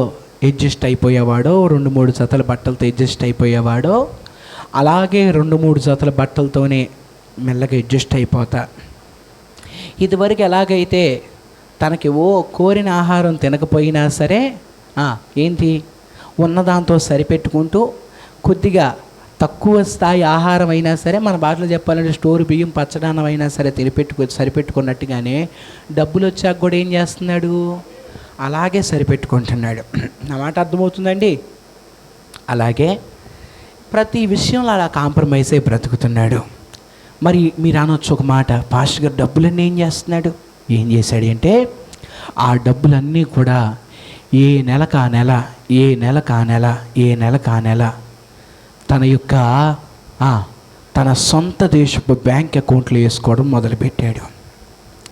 అడ్జస్ట్ అయిపోయేవాడో, 2-3 జతల బట్టలతో అడ్జస్ట్ అయిపోయేవాడో, అలాగే 2-3 జతల బట్టలతోనే మెల్లగా అడ్జస్ట్ అయిపోతా. ఇదివరకు ఎలాగైతే తనకి కోరిన ఆహారం తినకపోయినా సరే ఉన్నదాంతో సరిపెట్టుకుంటూ కొద్దిగా తక్కువ స్థాయి ఆహారం అయినా సరే, మన బాటలో చెప్పాలంటే స్టోర్ బియ్యం పచ్చడానం అయినా సరే సరిపెట్టుకున్నట్టుగానే డబ్బులు వచ్చాక కూడా ఏం చేస్తున్నాడు? అలాగే సరిపెట్టుకుంటున్నాడు. నా మాట అర్థమవుతుందండి? అలాగే ప్రతి విషయంలో అలా కాంప్రమైజ్ అయి బ్రతుకుతున్నాడు. మరి మీరు అనొచ్చు ఒక మాట, పాస్టర్ గారు డబ్బులన్నీ ఏం చేస్తున్నాడు? ఏం చేశాడు అంటే ఆ డబ్బులన్నీ కూడా ఏ నెలకు ఆ నెల, ఏ నెలకు ఆ నెల, ఏ నెలకు ఆ నెల తన యొక్క తన సొంత దేశపు బ్యాంక్ అకౌంట్లో వేసుకోవడం మొదలుపెట్టాడు.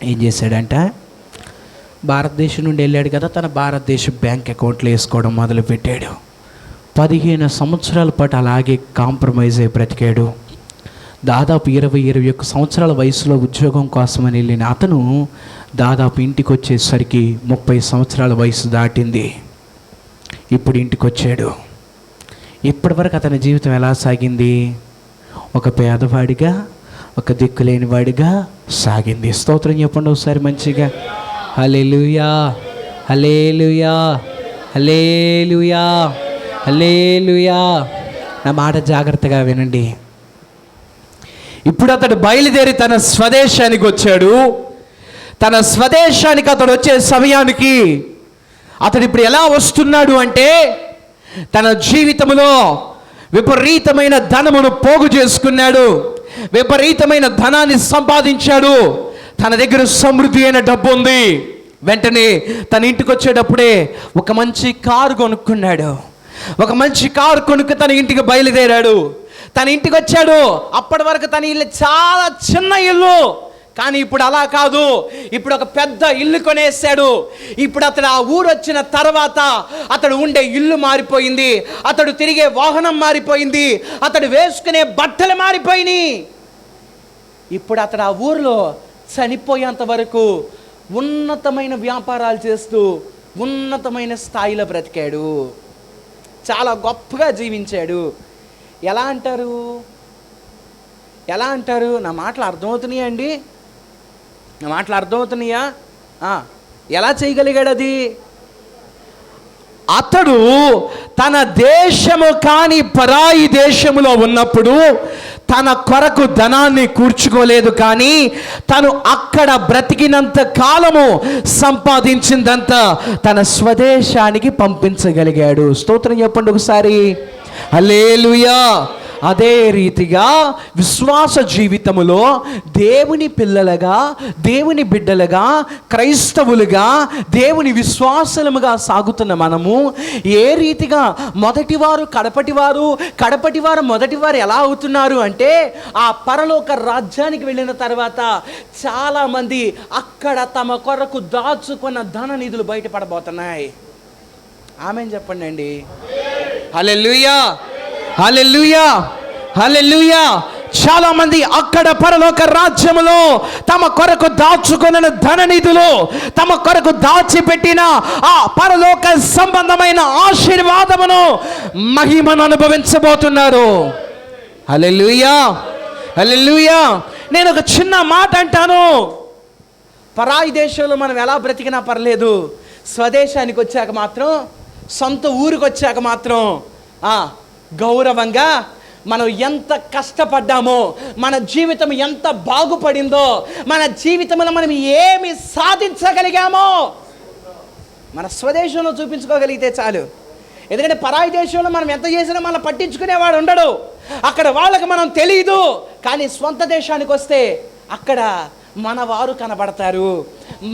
ఏం చేశాడంట, భారతదేశం నుండి వెళ్ళాడు కదా, తన భారతదేశ బ్యాంక్ అకౌంట్లో వేసుకోవడం మొదలుపెట్టాడు. 15 సంవత్సరాల పాటు అలాగే కాంప్రమైజ్ అయి బ్రతికాడు. దాదాపు 20-21 సంవత్సరాల వయసులో ఉద్యోగం కోసమని వెళ్ళిన అతను దాదాపు ఇంటికి వచ్చేసరికి 30 సంవత్సరాల వయసు దాటింది. ఇప్పుడు ఇంటికి వచ్చాడు. ఇప్పటివరకు అతని జీవితం ఎలా సాగింది? ఒక పేదవాడిగా, ఒక దిక్కులేని వాడిగా సాగింది. స్తోత్రం చెప్పండి ఒకసారి మంచిగా. హల్లెలూయా, హల్లెలూయా, హల్లెలూయా, హల్లెలూయా. నా మాట జాగ్రత్తగా వినండి. ఇప్పుడు అతడు బయలుదేరి తన స్వదేశానికి వచ్చాడు. తన స్వదేశానికి అతడు వచ్చే సమయానికి అతడు ఇప్పుడు ఎలా వస్తున్నాడు అంటే, తన జీవితంలో విపరీతమైన ధనమును పోగు చేసుకున్నాడు, విపరీతమైన ధనాన్ని సంపాదించాడు, తన దగ్గర సమృద్ధి అయిన డబ్బు ఉంది. వెంటనే తన ఇంటికి వచ్చేటప్పుడే ఒక మంచి కారు కొనుక్కున్నాడు. ఒక మంచి కారు కొనుక్కు తన ఇంటికి బయలుదేరాడు. తన ఇంటికి వచ్చాడు. అప్పటి వరకు తన ఇల్లు చాలా చిన్న ఇల్లు, కానీ ఇప్పుడు అలా కాదు. ఇప్పుడు ఒక పెద్ద ఇల్లు కొనేసాడు. ఇప్పుడు అతడు ఆ ఊరు వచ్చిన తర్వాత అతడు ఉండే ఇల్లు మారిపోయింది, అతడు తిరిగే వాహనం మారిపోయింది, అతడు వేసుకునే బట్టలు మారిపోయినాయి. ఇప్పుడు అతడు ఆ ఊరిలో చనిపోయేంత వరకు ఉన్నతమైన వ్యాపారాలు చేస్తూ ఉన్నతమైన స్థాయిలో బ్రతికాడు. చాలా గొప్పగా జీవించాడు. ఎలా అంటారు? ఎలా అంటారు? నా మాటలు అర్థమవుతున్నాయా అండి? నా మాటలు అర్థమవుతున్నాయా? ఎలా చేయగలిగాడు అది? అతడు తన దేశము కాని పరాయి దేశములో ఉన్నప్పుడు తన కొరకు ధనాన్ని కూర్చుకోలేదు, కానీ తను అక్కడ బ్రతికినంత కాలము సంపాదించిందంతా తన స్వదేశానికి పంపించగలిగాడు. స్తోత్రం చెప్పండి ఒకసారి. హల్లెలూయా. అదే రీతిగా విశ్వాస జీవితములో దేవుని పిల్లలుగా, దేవుని బిడ్డలుగా, క్రైస్తవులుగా, దేవుని విశ్వాసులముగా సాగుతున్న మనము ఏ రీతిగా మొదటివారు కడపటివారు, కడపటివారు మొదటివారు ఎలా అవుతున్నారు అంటే, ఆ పరలోక రాజ్యానికి వెళ్ళిన తర్వాత చాలామంది అక్కడ తమ కొరకు దాచుకున్న ధన నిధులు బయటపడబోతున్నాయి. ఆమేన్ చెప్పండి అండి. హల్లెలూయా, హల్లెలూయా, హల్లెలూయా. చాలా మంది అక్కడ పరలోక రాజ్యములో తమ కొరకు దాచుకున్న ధన నిధులు, తమ కొరకు దాచిపెట్టిన ఆ పరలోక సంబంధమైన ఆశీర్వాదమును, మహిమను అనుభవించబోతున్నారు. హల్లెలూయా, హల్లెలూయా. నేను ఒక చిన్న మాట అంటాను. పరాయి దేశంలో మనం ఎలా బ్రతికినా పర్లేదు, స్వదేశానికి వచ్చాక మాత్రం, సొంత ఊరికి వచ్చాక మాత్రం గౌరవంగా మనం ఎంత కష్టపడ్డామో, మన జీవితం ఎంత బాగుపడిందో, మన జీవితంలో మనం ఏమి సాధించగలిగామో మన స్వదేశంలో చూపించుకోగలిగితే చాలు. ఎందుకంటే పరాయి దేశంలో మనం ఎంత చేసినా మనం పట్టించుకునేవాడు ఉండడు, అక్కడ వాళ్ళకి మనం తెలియదు. కానీ స్వంత దేశానికి వస్తే అక్కడ మన వారు కనబడతారు,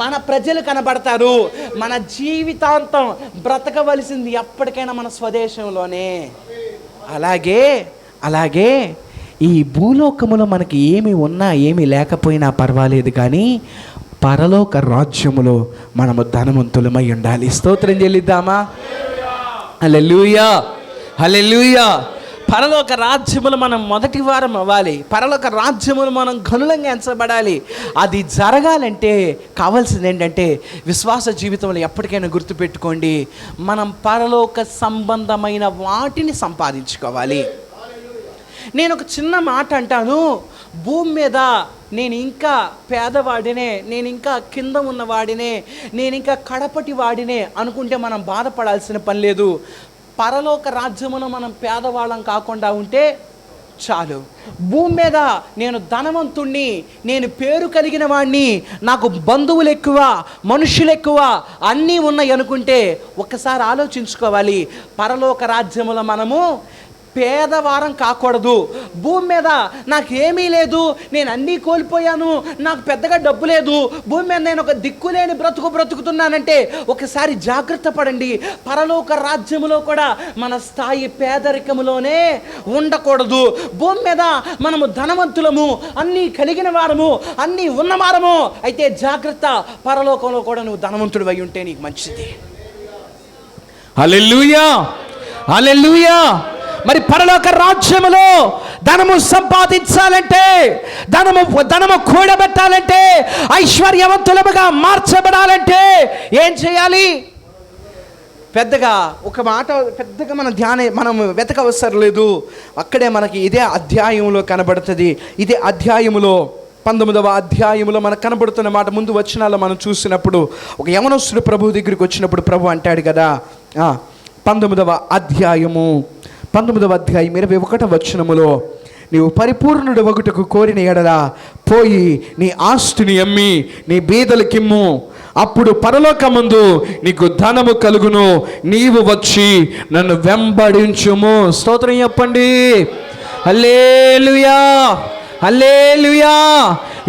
మన ప్రజలు కనబడతారు. మన జీవితాంతం బ్రతకవలసింది ఎప్పటికైనా మన స్వదేశంలోనే. అలాగే ఈ భూలోకములో మనకి ఏమి ఉన్నా ఏమి లేకపోయినా పర్వాలేదు, కానీ పరలోక రాజ్యములో మనము ధనవంతులమై ఉండాలి. స్తోత్రం చెల్లిద్దామా? హల్లెలూయా, హల్లెలూయా. పరలోక రాజ్యములు మనం మొదటి వారం అవ్వాలి. పరలోక రాజ్యములు మనం ఘనులంగా ఎంచబడాలి. అది జరగాలంటే కావాల్సింది ఏంటంటే విశ్వాస జీవితంలో ఎప్పటికైనా గుర్తుపెట్టుకోండి, మనం పరలోక సంబంధమైన వాటిని సంపాదించుకోవాలి. నేను ఒక చిన్న మాట అంటాను. భూమి మీద నేను ఇంకా పేదవాడినే, నేను ఇంకా కింద ఉన్నవాడినే, నేను ఇంకా కడపటి వాడినే అనుకుంటే మనం బాధపడాల్సిన పని లేదు. పరలోక రాజ్యమును మనం పేదవాళ్ళం కాకుండా ఉంటే చాలు. భూమి మీద నేను ధనవంతుణ్ణి, నేను పేరు కలిగిన వాడిని, నాకు బంధువులు ఎక్కువ, మనుషులు ఎక్కువ, అన్నీ ఉన్నాయి అనుకుంటే ఒక్కసారి ఆలోచించుకోవాలి. పరలోక రాజ్యములో మనము పేదవారం కాకూడదు. భూమి మీద నాకు ఏమీ లేదు, నేను అన్నీ కోల్పోయాను, నాకు పెద్దగా డబ్బు లేదు, భూమి మీద నేను ఒక దిక్కులేని బ్రతుకుతున్నానంటే ఒకసారి జాగ్రత్త పడండి. పరలోక రాజ్యములో కూడా మన స్థాయి పేదరికములోనే ఉండకూడదు. భూమి మీద మనము ధనవంతులము, అన్నీ కలిగిన వారము, అన్నీ ఉన్నవారము అయితే జాగ్రత్త, పరలోకంలో కూడా నువ్వు ధనవంతుడు అయి ఉంటే నీకు మంచిది. హల్లెలూయా, హల్లెలూయా. మరి పరలోక రాజ్యములో ధనము సంపాదించాలంటే, ధనము కూడబెట్టాలంటే, ఐశ్వర్యవంతులముగా మార్చబడాలంటే ఏం చేయాలి? పెద్దగా ఒక మాట పెద్దగా మనం వెతకవసరం లేదు. అక్కడే మనకి ఇదే అధ్యాయంలో కనబడుతుంది. ఇదే అధ్యాయములో 19వ అధ్యాయములో మనకు కనబడుతున్న మాట ముందు వచనాల్లో మనం చూసినప్పుడు, ఒక యవనస్తుడు ప్రభు దగ్గరికి వచ్చినప్పుడు ప్రభు అంటాడు కదా, 19వ అధ్యాయం 21వ వచనములో, నీవు పరిపూర్ణుడు వగుటకు కోరిన ఎడల పోయి నీ ఆస్తిని అమ్మి నీ బీదలకిమ్ము, అప్పుడు పరలోకమందు నీకు ధనము కలుగును, నీవు వచ్చి నన్ను వెంబడించుము. స్తోత్రం చెప్పండి. హల్లెలూయా, హల్లెలూయా.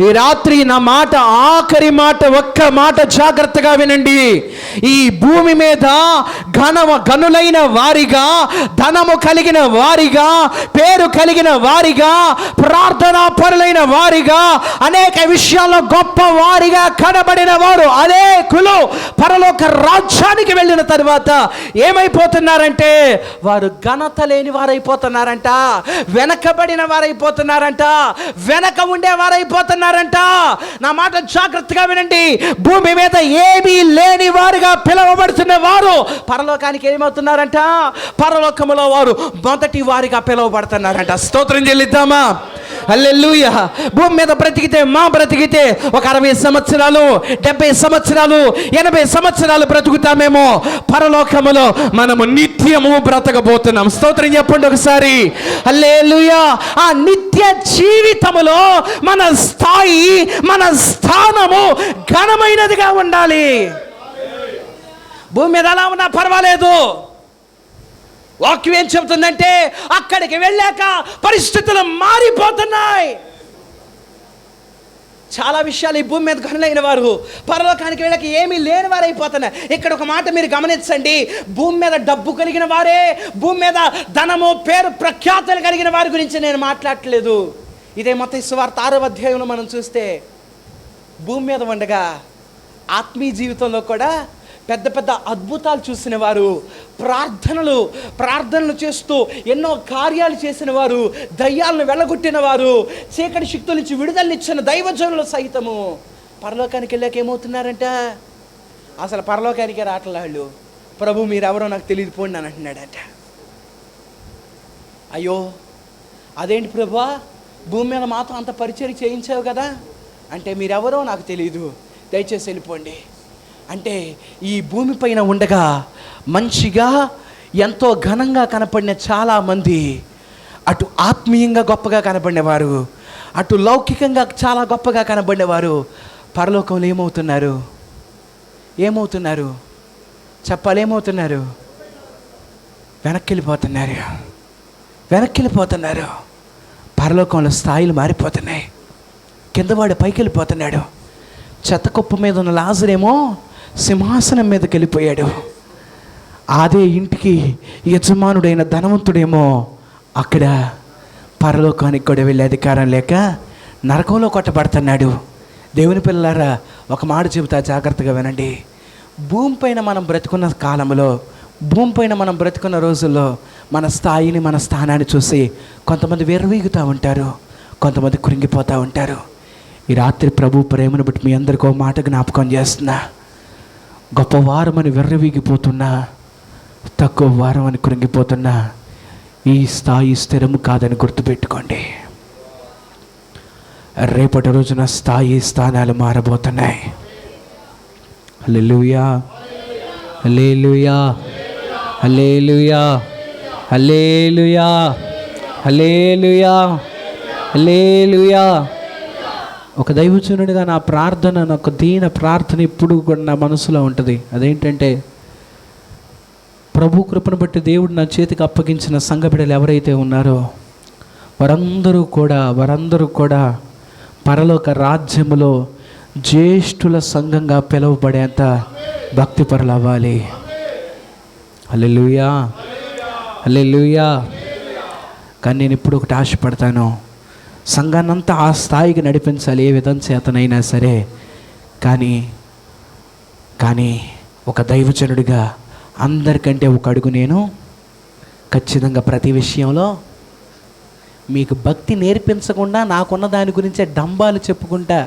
ఈ రాత్రి నా మాట, ఆఖరి మాట, ఒక్క మాట జాగ్రత్తగా వినండి. ఈ భూమి మీద గనులైన వారిగా, ధనము కలిగిన వారిగా, పేరు కలిగిన వారిగా, ప్రార్థనా పరులైన వారిగా, అనేక విషయాల్లో గొప్ప వారిగా కనబడిన వారు అనేకులు పరలోక రాజ్యానికి వెళ్ళిన తర్వాత ఏమైపోతున్నారంటే వారు ఘనత లేని వారైపోతున్నారంట, వెనకబడిన వారైపోతున్నారంట, వెనక ఉండే వారైపోతున్నారంట. నా మాట జాగ్రత్తగా వినండి. భూమి మీద ఏమీ లేని వారుగా పిలువబడుతున్న వారు పరలోకానికి ఏమవుతున్నారంట? పరలోకములో వారు మొదటి వారిగా పిలువబడుతున్నారంట. స్తోత్రం చెల్లిద్దామా? హల్లెలూయా. భూమి మీద బ్రతికితే ఒక 60 సంవత్సరాలు, 70 సంవత్సరాలు, 80 సంవత్సరాలు బ్రతుకుతామేమో. పరలోకములో మనము నిత్యము బ్రతకబోతున్నాం. స్తోత్రం చెప్పండి ఒకసారి. హల్లెలూయా. ఆ నిత్య జీవితములో మన స్థాయి, మన స్థానము ఘనమైనదిగా ఉండాలి. భూమి మీద ఎలా ఉన్నా పర్వాలేదు. వాక్యం ఏం చెబుతుందంటే అక్కడికి వెళ్ళాక పరిస్థితులు మారిపోతున్నాయి. చాలా విషయాలు ఈ భూమి మీద గనులైన వారు పరలోకానికి వెళ్ళక ఏమీ లేని వారు అయిపోతున్నారు. ఇక్కడ ఒక మాట మీరు గమనించండి. భూమి మీద డబ్బు కలిగిన వారే, భూమి మీద ధనము, పేరు, ప్రఖ్యాతులు కలిగిన వారి గురించి నేను మాట్లాడట్లేదు. ఇదే మత్తయి సువార్త 6వ అధ్యాయంలో మనం చూస్తే భూమి మీద ఉండగా ఆత్మీయ జీవితంలో కూడా పెద్ద పెద్ద అద్భుతాలు చూసిన వారు, ప్రార్థనలు చేస్తూ ఎన్నో కార్యాలు చేసిన వారు, దయ్యాలను వెళ్ళగొట్టిన వారు, చీకటి శక్తుల నుంచి విడుదలనిచ్చిన దైవజనులు సైతము పరలోకానికి వెళ్ళాక ఏమవుతున్నారంట? అసలు పరలోకానికే రావట్లేదు. ప్రభు మీరెవరో నాకు తెలియదు పోండి అని అంటున్నాడట. అయ్యో అదేంటి ప్రభా, భూమి మీద మాత్రం అంత పరిచయం చేయించావు కదా అంటే, మీరెవరో నాకు తెలియదు, దయచేసి వెళ్ళిపోండి అంటే. ఈ భూమిపైన ఉండగా మంచిగా ఎంతో ఘనంగా కనపడిన చాలామంది, అటు ఆత్మీయంగా గొప్పగా కనబడినవారు, అటు లౌకికంగా చాలా గొప్పగా కనబడినవారు పరలోకంలో ఏమవుతున్నారు చెప్పాలి? ఏమవుతున్నారు? వెనక్కి వెళ్ళిపోతున్నారు. పరలోకంలో స్థాయిలు మారిపోతున్నాయి. కిందవాడు పైకి వెళ్ళిపోతున్నాడు. చెత్తకుప్ప మీద ఉన్న లాజరేమో సింహాసనం మీదకి వెళ్ళిపోయాడు. అదే ఇంటికి యజమానుడైన ధనవంతుడేమో అక్కడ పరలోకానికి కూడా వెళ్ళే అధికారం లేక నరకంలో కొట్టబడుతున్నాడు. దేవుని పిల్లలారా, ఒక మాట చెబుతా, జాగ్రత్తగా వినండి. భూమిపైన మనం బ్రతుకున్న కాలంలో, భూమిపైన మనం బ్రతుకున్న రోజుల్లో మన స్థాయిని, మన స్థానాన్ని చూసి కొంతమంది విర్రవీగుతూ ఉంటారు, కొంతమంది కృంగిపోతూ ఉంటారు. ఈ రాత్రి ప్రభు ప్రేమను బట్టి మీ అందరికీ ఒక మాట జ్ఞాపకం చేస్తున్నా. గొప్పవారమని విర్రవీగిపోతున్నా, తక్కువ వారం అని కృంగిపోతున్నా, ఈ స్థాయి స్థిరము కాదని గుర్తుపెట్టుకోండి. రేపటి రోజున స్థానాలు మారబోతున్నాయి. హల్లెలూయా, హల్లెలూయా, హల్లెలూయా, హల్లెలూయా. హల్లెలూయా, హల్లెలూయా. ఒక దైవజనుడిగా నా ప్రార్థన, నాకు దీన ప్రార్థన ఇప్పుడు కూడా నా మనసులో ఉంటుంది. అదేంటంటే, ప్రభు కృపను బట్టి దేవుడు నా చేతికి అప్పగించిన సంఘ బిడ్డలు ఎవరైతే ఉన్నారో వారందరూ కూడా పరలోక రాజ్యములో జ్యేష్ఠుల సంఘంగా పిలువబడేంత భక్తిపరులు అవ్వాలి. హల్లెలూయా, హల్లెలూయా. కానీ నేను ఇప్పుడు ఒకటి ఆశపడతాను, సంఘాన్నంతా ఆ స్థాయికి నడిపించాలి ఏ విధం చేతనైనా సరే. కానీ ఒక దైవజనుడిగా అందరికంటే ఒక అడుగు నేను ఖచ్చితంగా ప్రతి విషయంలో మీకు భక్తి నేర్పించకుండా నాకున్న దాని గురించే డంబాలు చెప్పుకుంటా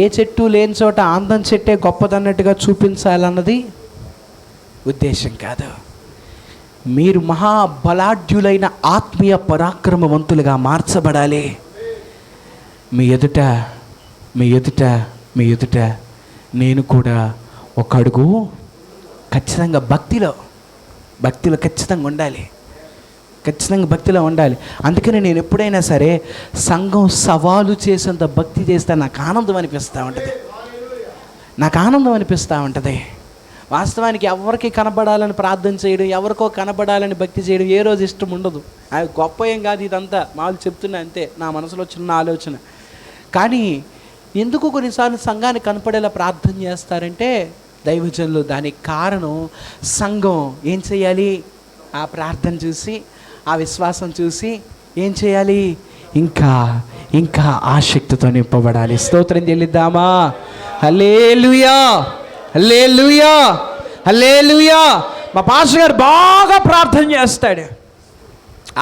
ఏ చెట్టు లేని చోట ఆందం చెట్టే గొప్పదన్నట్టుగా చూపించాలన్నది ఉద్దేశం కాదు. మీరు మహాబలాఢ్యులైన ఆత్మీయ పరాక్రమవంతులుగా మార్చబడాలి. మీ ఎదుట నేను కూడా ఒక అడుగు ఖచ్చితంగా భక్తిలో ఖచ్చితంగా ఉండాలి. భక్తిలో ఉండాలి. అందుకని నేను ఎప్పుడైనా సరే సంఘం సవాలు చేసేంత భక్తి చేస్తే నాకు ఆనందం అనిపిస్తూ ఉంటుంది. వాస్తవానికి ఎవరికి కనబడాలని ప్రార్థన చేయడం, ఎవరికో కనబడాలని భక్తి చేయడం ఏ రోజు ఇష్టం ఉండదు. అది గొప్ప ఏం కాదు, ఇదంతా మామూలు చెప్తున్నా అంతే, నా మనసులో చిన్న ఆలోచన. కానీ ఎందుకు కొన్నిసార్లు సంఘానికి కనపడేలా ప్రార్థన చేస్తారంటే దైవజనులు, దానికి కారణం సంఘం ఏం చేయాలి, ఆ ప్రార్థన చూసి, ఆ విశ్వాసం చూసి ఏం చేయాలి, ఇంకా ఆసక్తితో నింపబడాలి. స్తోత్రం చెల్లిద్దామా? హల్లెలూయా, హల్లెలూయా, హల్లెలూయా. మా పాస్టర్ గారు బాగా ప్రార్థన చేస్తాడు.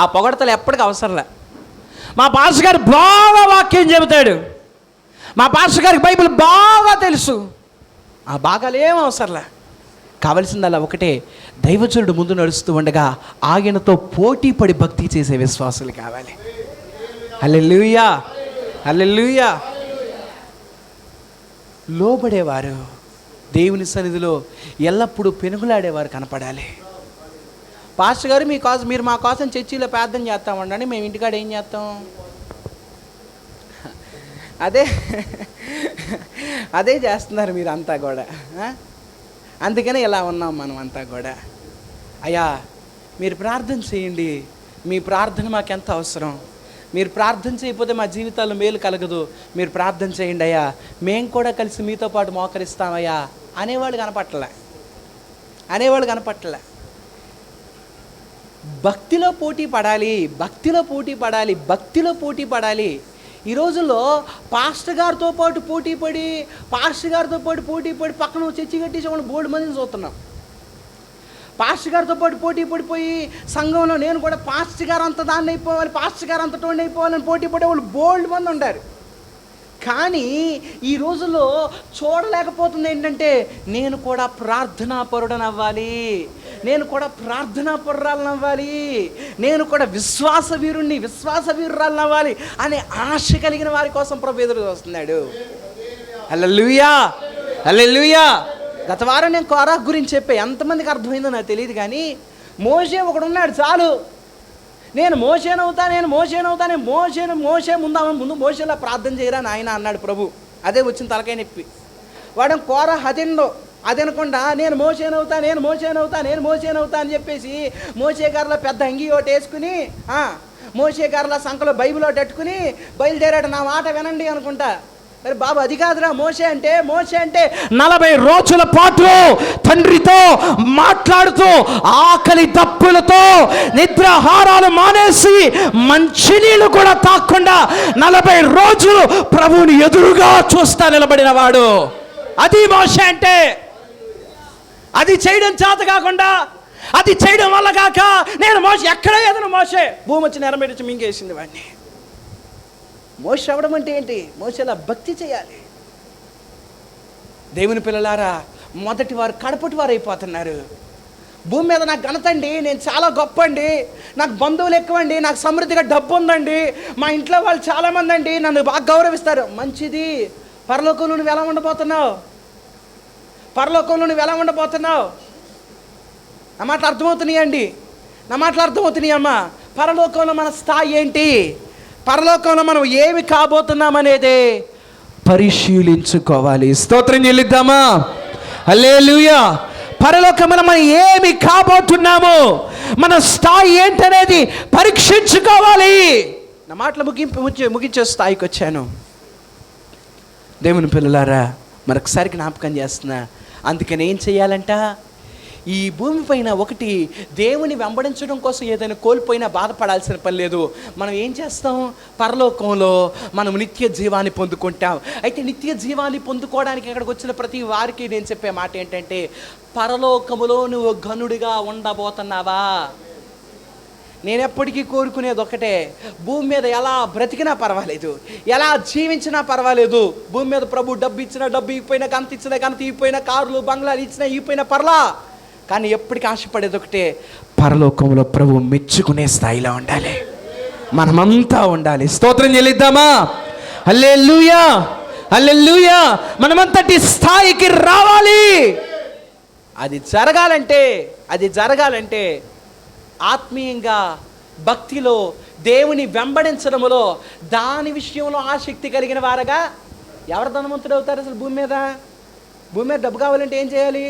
ఆ పొగడతలు ఎప్పటికీ అవసరంలే. మా పాస్టర్ గారు బాగా వాక్యం చెబుతాడు. మా పాస్టర్ గారికి బైబిల్ బాగా తెలుసు. ఆ భాగాలు ఏం అవసరంలే. కావలసిందల్లా ఒకటే, దైవజనుడు ముందు నడుస్తూ ఉండగా ఆయనతో పోటీ పడి భక్తి చేసే విశ్వాసులు కావాలి. హల్లెలూయా, హల్లెలూయా. లోబడేవారు, దేవుని సన్నిధిలో ఎల్లప్పుడూ పెనుగులాడేవారు కనపడాలి. పాస్టర్ గారు మీరు మా కోసం చర్చిలో ప్రార్థన చేస్తామండి, మేము ఇంటికాడ ఏం చేస్తాం? అదే చేస్తున్నారు మీరు అంతా కూడా. అందుకనే ఇలా ఉన్నాం మనం అంతా కూడా. అయ్యా మీరు ప్రార్థన చేయండి, మీ ప్రార్థన మాకెంత అవసరం. మీరు ప్రార్థన చేయకపోతే మా జీవితాల్లో మేలు కలగదు. మీరు ప్రార్థన చేయండి అయ్యా, మేము కూడా కలిసి మీతో పాటు మోకరిస్తామయ్యా అనేవాళ్ళు కనపట్టలే. భక్తిలో పోటీ పడాలి. ఈ రోజుల్లో పాస్టర్ గారితో పాటు పోటీ పడి పక్కన చర్చి కట్టేసి వాళ్ళు బోల్డ్ మందిని చూస్తున్నాం. పాస్టర్ గారితో పాటు పోటీ పడిపోయి సంఘంలో నేను కూడా పాస్టర్ గారు అంత దాన్ని అయిపోవాలి, పాస్టర్ గారు అంత టోన్ అయిపోవాలని పోటీ పడే వాళ్ళు బోల్డ్ మంది ఉండారు. కానీ ఈ రోజుల్లో చూడలేకపోతుంది ఏంటంటే, నేను కూడా ప్రార్థనా పరుడనవ్వాలి, నేను కూడా ప్రార్థనా పరురాలనవ్వాలి, నేను కూడా విశ్వాస వీరురాలనవ్వాలి అనే ఆశ కలిగిన వారి కోసం ప్రభు ఎదురు చూస్తున్నాడు. హల్లెలూయా, హల్లెలూయా. గత వారం నేను కోరాహు గురించి చెప్పే, ఎంతమందికి అర్థమైందో నాకు తెలియదు. కానీ మోషే ఒకడున్నాడు చాలు, నేను మోషే ముందు మోషేలా ప్రార్థన చేయరా నాయన అన్నాడు ప్రభు. అదే వచ్చిన తలకాయ నొప్పి. వాడు కోరాహు అదనకుండా నేను మోషేనవుతా అని చెప్పేసి మోషే గారిలో పెద్ద అంగీ ఒకటి వేసుకుని, మోషే గారిలో సంకలో బైబిల్ ఒకటి పెట్టుకుని బయలుదేరాడు. నా మాట వినండి అనుకుంటా. మరి బాబు అది కాదురా, మోషే అంటే 40 రోజుల పాటు తండ్రితో మాట్లాడుతూ ఆకలి దప్పులతో నిద్రాహారాలు మానేసి మంచినీళ్ళు కూడా తాగకుండా 40 రోజులు ప్రభువుని ఎదురుగా చూస్తా నిలబడిన వాడు. అది మోషే అంటే. అది చేయడం చేత కాకుండా, అది చేయడం వల్ల కాక నేను మోషే ఎక్కడ ఏదైనా మోషే భూమి వచ్చి నెరమేర్చి మింగేసింది వాడిని. మోషే అవ్వడం అంటే ఏంటి? మోషేలా భక్తి చేయాలి. దేవుని పిల్లలారా, మొదటి వారు కడపటి వారు అయిపోతున్నారు. భూమి మీద నాకు ఘనత అండి, నేను చాలా గొప్ప అండి, నాకు బంధువులు ఎక్కువండి, నాకు సమృద్ధిగా డబ్బు ఉందండి, మా ఇంట్లో వాళ్ళు చాలామంది అండి, నన్ను బాగా గౌరవిస్తారు. మంచిది. పరలోకంలో నువ్వు ఎలా ఉండబోతున్నావు? నా మాటలు అర్థమవుతున్నాయండి? అమ్మా, పరలోకంలో మన స్థాయి ఏంటి, పరలోకంలో మనం ఏమి కాబోతున్నామనేదే పరిశీలించుకోవాలి. స్తోత్రం చెల్లిద్దామా? హల్లెలూయా. పరలోకంలో మనం ఏమి కాబోతున్నాము, మన స్థాయి ఏంటనేది పరీక్షించుకోవాలి. నా మాటలు ముగించే స్థాయికి వచ్చాను. దేవుని పిల్లలారా, మరొకసారి జ్ఞాపకం చేస్తున్నా. అందుకని ఏం చేయాలంట, ఈ భూమి పైన ఒకటి దేవుని వెంబడించడం కోసం ఏదైనా కోల్పోయినా బాధపడాల్సిన పని లేదు. మనం ఏం చేస్తాం, పరలోకంలో మనం నిత్య జీవాన్ని పొందుకుంటాం. అయితే నిత్య జీవాన్ని పొందుకోవడానికి ఇక్కడికి వచ్చిన ప్రతి వారికి నేను చెప్పే మాట ఏంటంటే, పరలోకములో నువ్వు ఘనుడిగా ఉండబోతున్నావా? నేను ఎప్పటికీ కోరుకునేది ఒకటే, భూమి మీద ఎలా బ్రతికినా పర్వాలేదు, ఎలా జీవించినా పర్వాలేదు. భూమి మీద ప్రభు డబ్బు ఇచ్చినా డబ్బు ఇవ్వపోయినా, గంత ఇచ్చినా గంత ఇవ్వపోయినా, కార్లు బంగ్లాలు ఇచ్చినా ఇవ్వపోయినా పర్లా. కానీ ఎప్పటికీ ఆశపడేది ఒకటే, పరలోకంలో ప్రభు మెచ్చుకునే స్థాయిలో ఉండాలి, మనమంతా ఉండాలి. స్తోత్రం చెల్లిద్దామా? హల్లెలూయా, హల్లెలూయా. మనమంతటి స్థాయికి రావాలి. అది జరగాలంటే ఆత్మీయంగా, భక్తిలో, దేవుని వెంబడించడంలో, దాని విషయంలో ఆసక్తి కలిగిన వారుగా. ఎవరు ధనవంతుడు అవుతారు అసలు భూమి మీద? భూమి మీద డబ్బు కావాలంటే ఏం చేయాలి?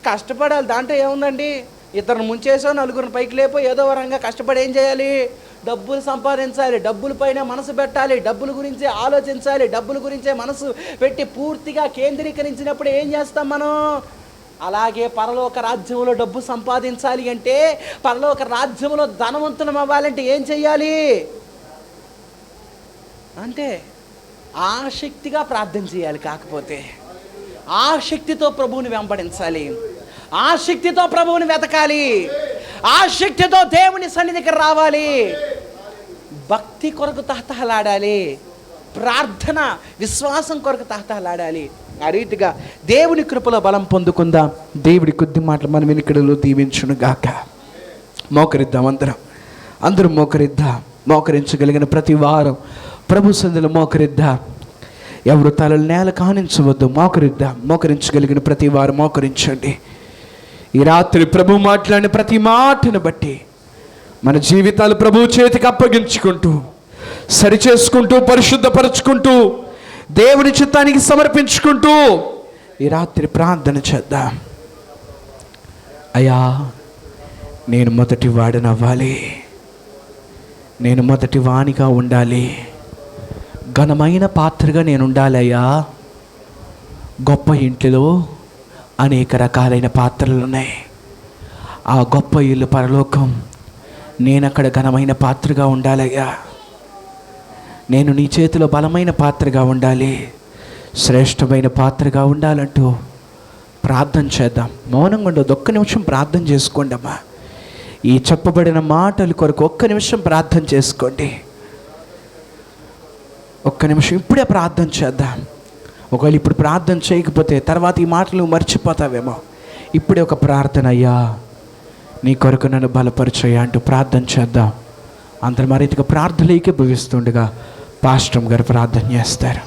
కష్టపడాలి. దాంట్లో ఏముందండి, ఇతరులను ముంచేసో నలుగురిని పైకి లేపో ఏదో వరంగా కష్టపడి ఏం చేయాలి? డబ్బులు సంపాదించాలి, డబ్బుల పైన మనసు పెట్టాలి, డబ్బుల గురించే ఆలోచించాలి, డబ్బుల గురించే మనసు పెట్టి పూర్తిగా కేంద్రీకరించినప్పుడు ఏం చేస్తాం మనం? అలాగే పరలోక రాజ్యంలో డబ్బు సంపాదించాలి అంటే, పరలోక రాజ్యంలో ధనవంతులం అవ్వాలంటే ఏం చెయ్యాలి అంటే ఆసక్తిగా ప్రార్థన చేయాలి. కాకపోతే ఆసక్తితో ప్రభువుని వెంబడించాలి, ఆసక్తితో ప్రభువుని వెతకాలి, ఆసక్తితో దేవుని సన్నిధికి రావాలి, భక్తి కొరకు తహతహలాడాలి, ప్రార్థన విశ్వాసం కొరకు తహతహలాడాలి. ఆ రీతిగా దేవుని కృపలో బలం పొందుకుందాం. దేవుడి కొద్ది మాటలు మన వెనుకడలో దీవించును గాక. మోకరిద్దాం, అందరం మోకరిద్దాం. మోకరించగలిగిన ప్రతి వారం ప్రభు సన్నిధిలో మోకరిద్దాం. ఎవరు తలలు నేల కానించవద్దు, మోకరిద్దాం. మోకరించగలిగిన ప్రతి వారం మోకరించండి. ఈ రాత్రి ప్రభు మాట్లాడిన ప్రతి మాటను బట్టి మన జీవితాలు ప్రభు చేతికి అప్పగించుకుంటూ, సరిచేసుకుంటూ, పరిశుద్ధపరచుకుంటూ, దేవుని చిత్తానికి సమర్పించుకుంటూ ఈ రాత్రి ప్రార్థన చేద్దాం. అయ్యా, నేను మొదటి వాడనవ్వాలి, నేను మొదటి వానిగా ఉండాలి, ఘనమైన పాత్రగా నేను ఉండాలి. అయ్యా, గొప్ప ఇంటిలో అనేక రకాలైన పాత్రలు ఉన్నాయి. ఆ గొప్ప ఇల్లు పరలోకం, నేను అక్కడ ఘనమైన పాత్రగా ఉండాలయ్యా. నేను నీ చేతిలో బలమైన పాత్రగా ఉండాలి, శ్రేష్టమైన పాత్రగా ఉండాలంటూ ప్రార్థన చేద్దాం. మౌనంగా ఉండదు, ఒక్క నిమిషం ప్రార్థన చేసుకోండి అమ్మా. ఈ చెప్పబడిన మాటల కొరకు ఒక్క నిమిషం ప్రార్థన చేసుకోండి. ఒక్క నిమిషం ఇప్పుడే ప్రార్థన చేద్దాం. ఒకవేళ ఇప్పుడు ప్రార్థన చేయకపోతే తర్వాత ఈ మాటలు మర్చిపోతావేమో. ఇప్పుడే ఒక ప్రార్థన, అయ్యా నీ కొరకు నన్ను బలపరిచయ్యా అంటూ ప్రార్థన చేద్దాం. అందరం ఆ రీతిగా ప్రార్థనలోకి భవిస్తుండగా పాస్టర్ గారు ప్రార్థన చేస్తారు.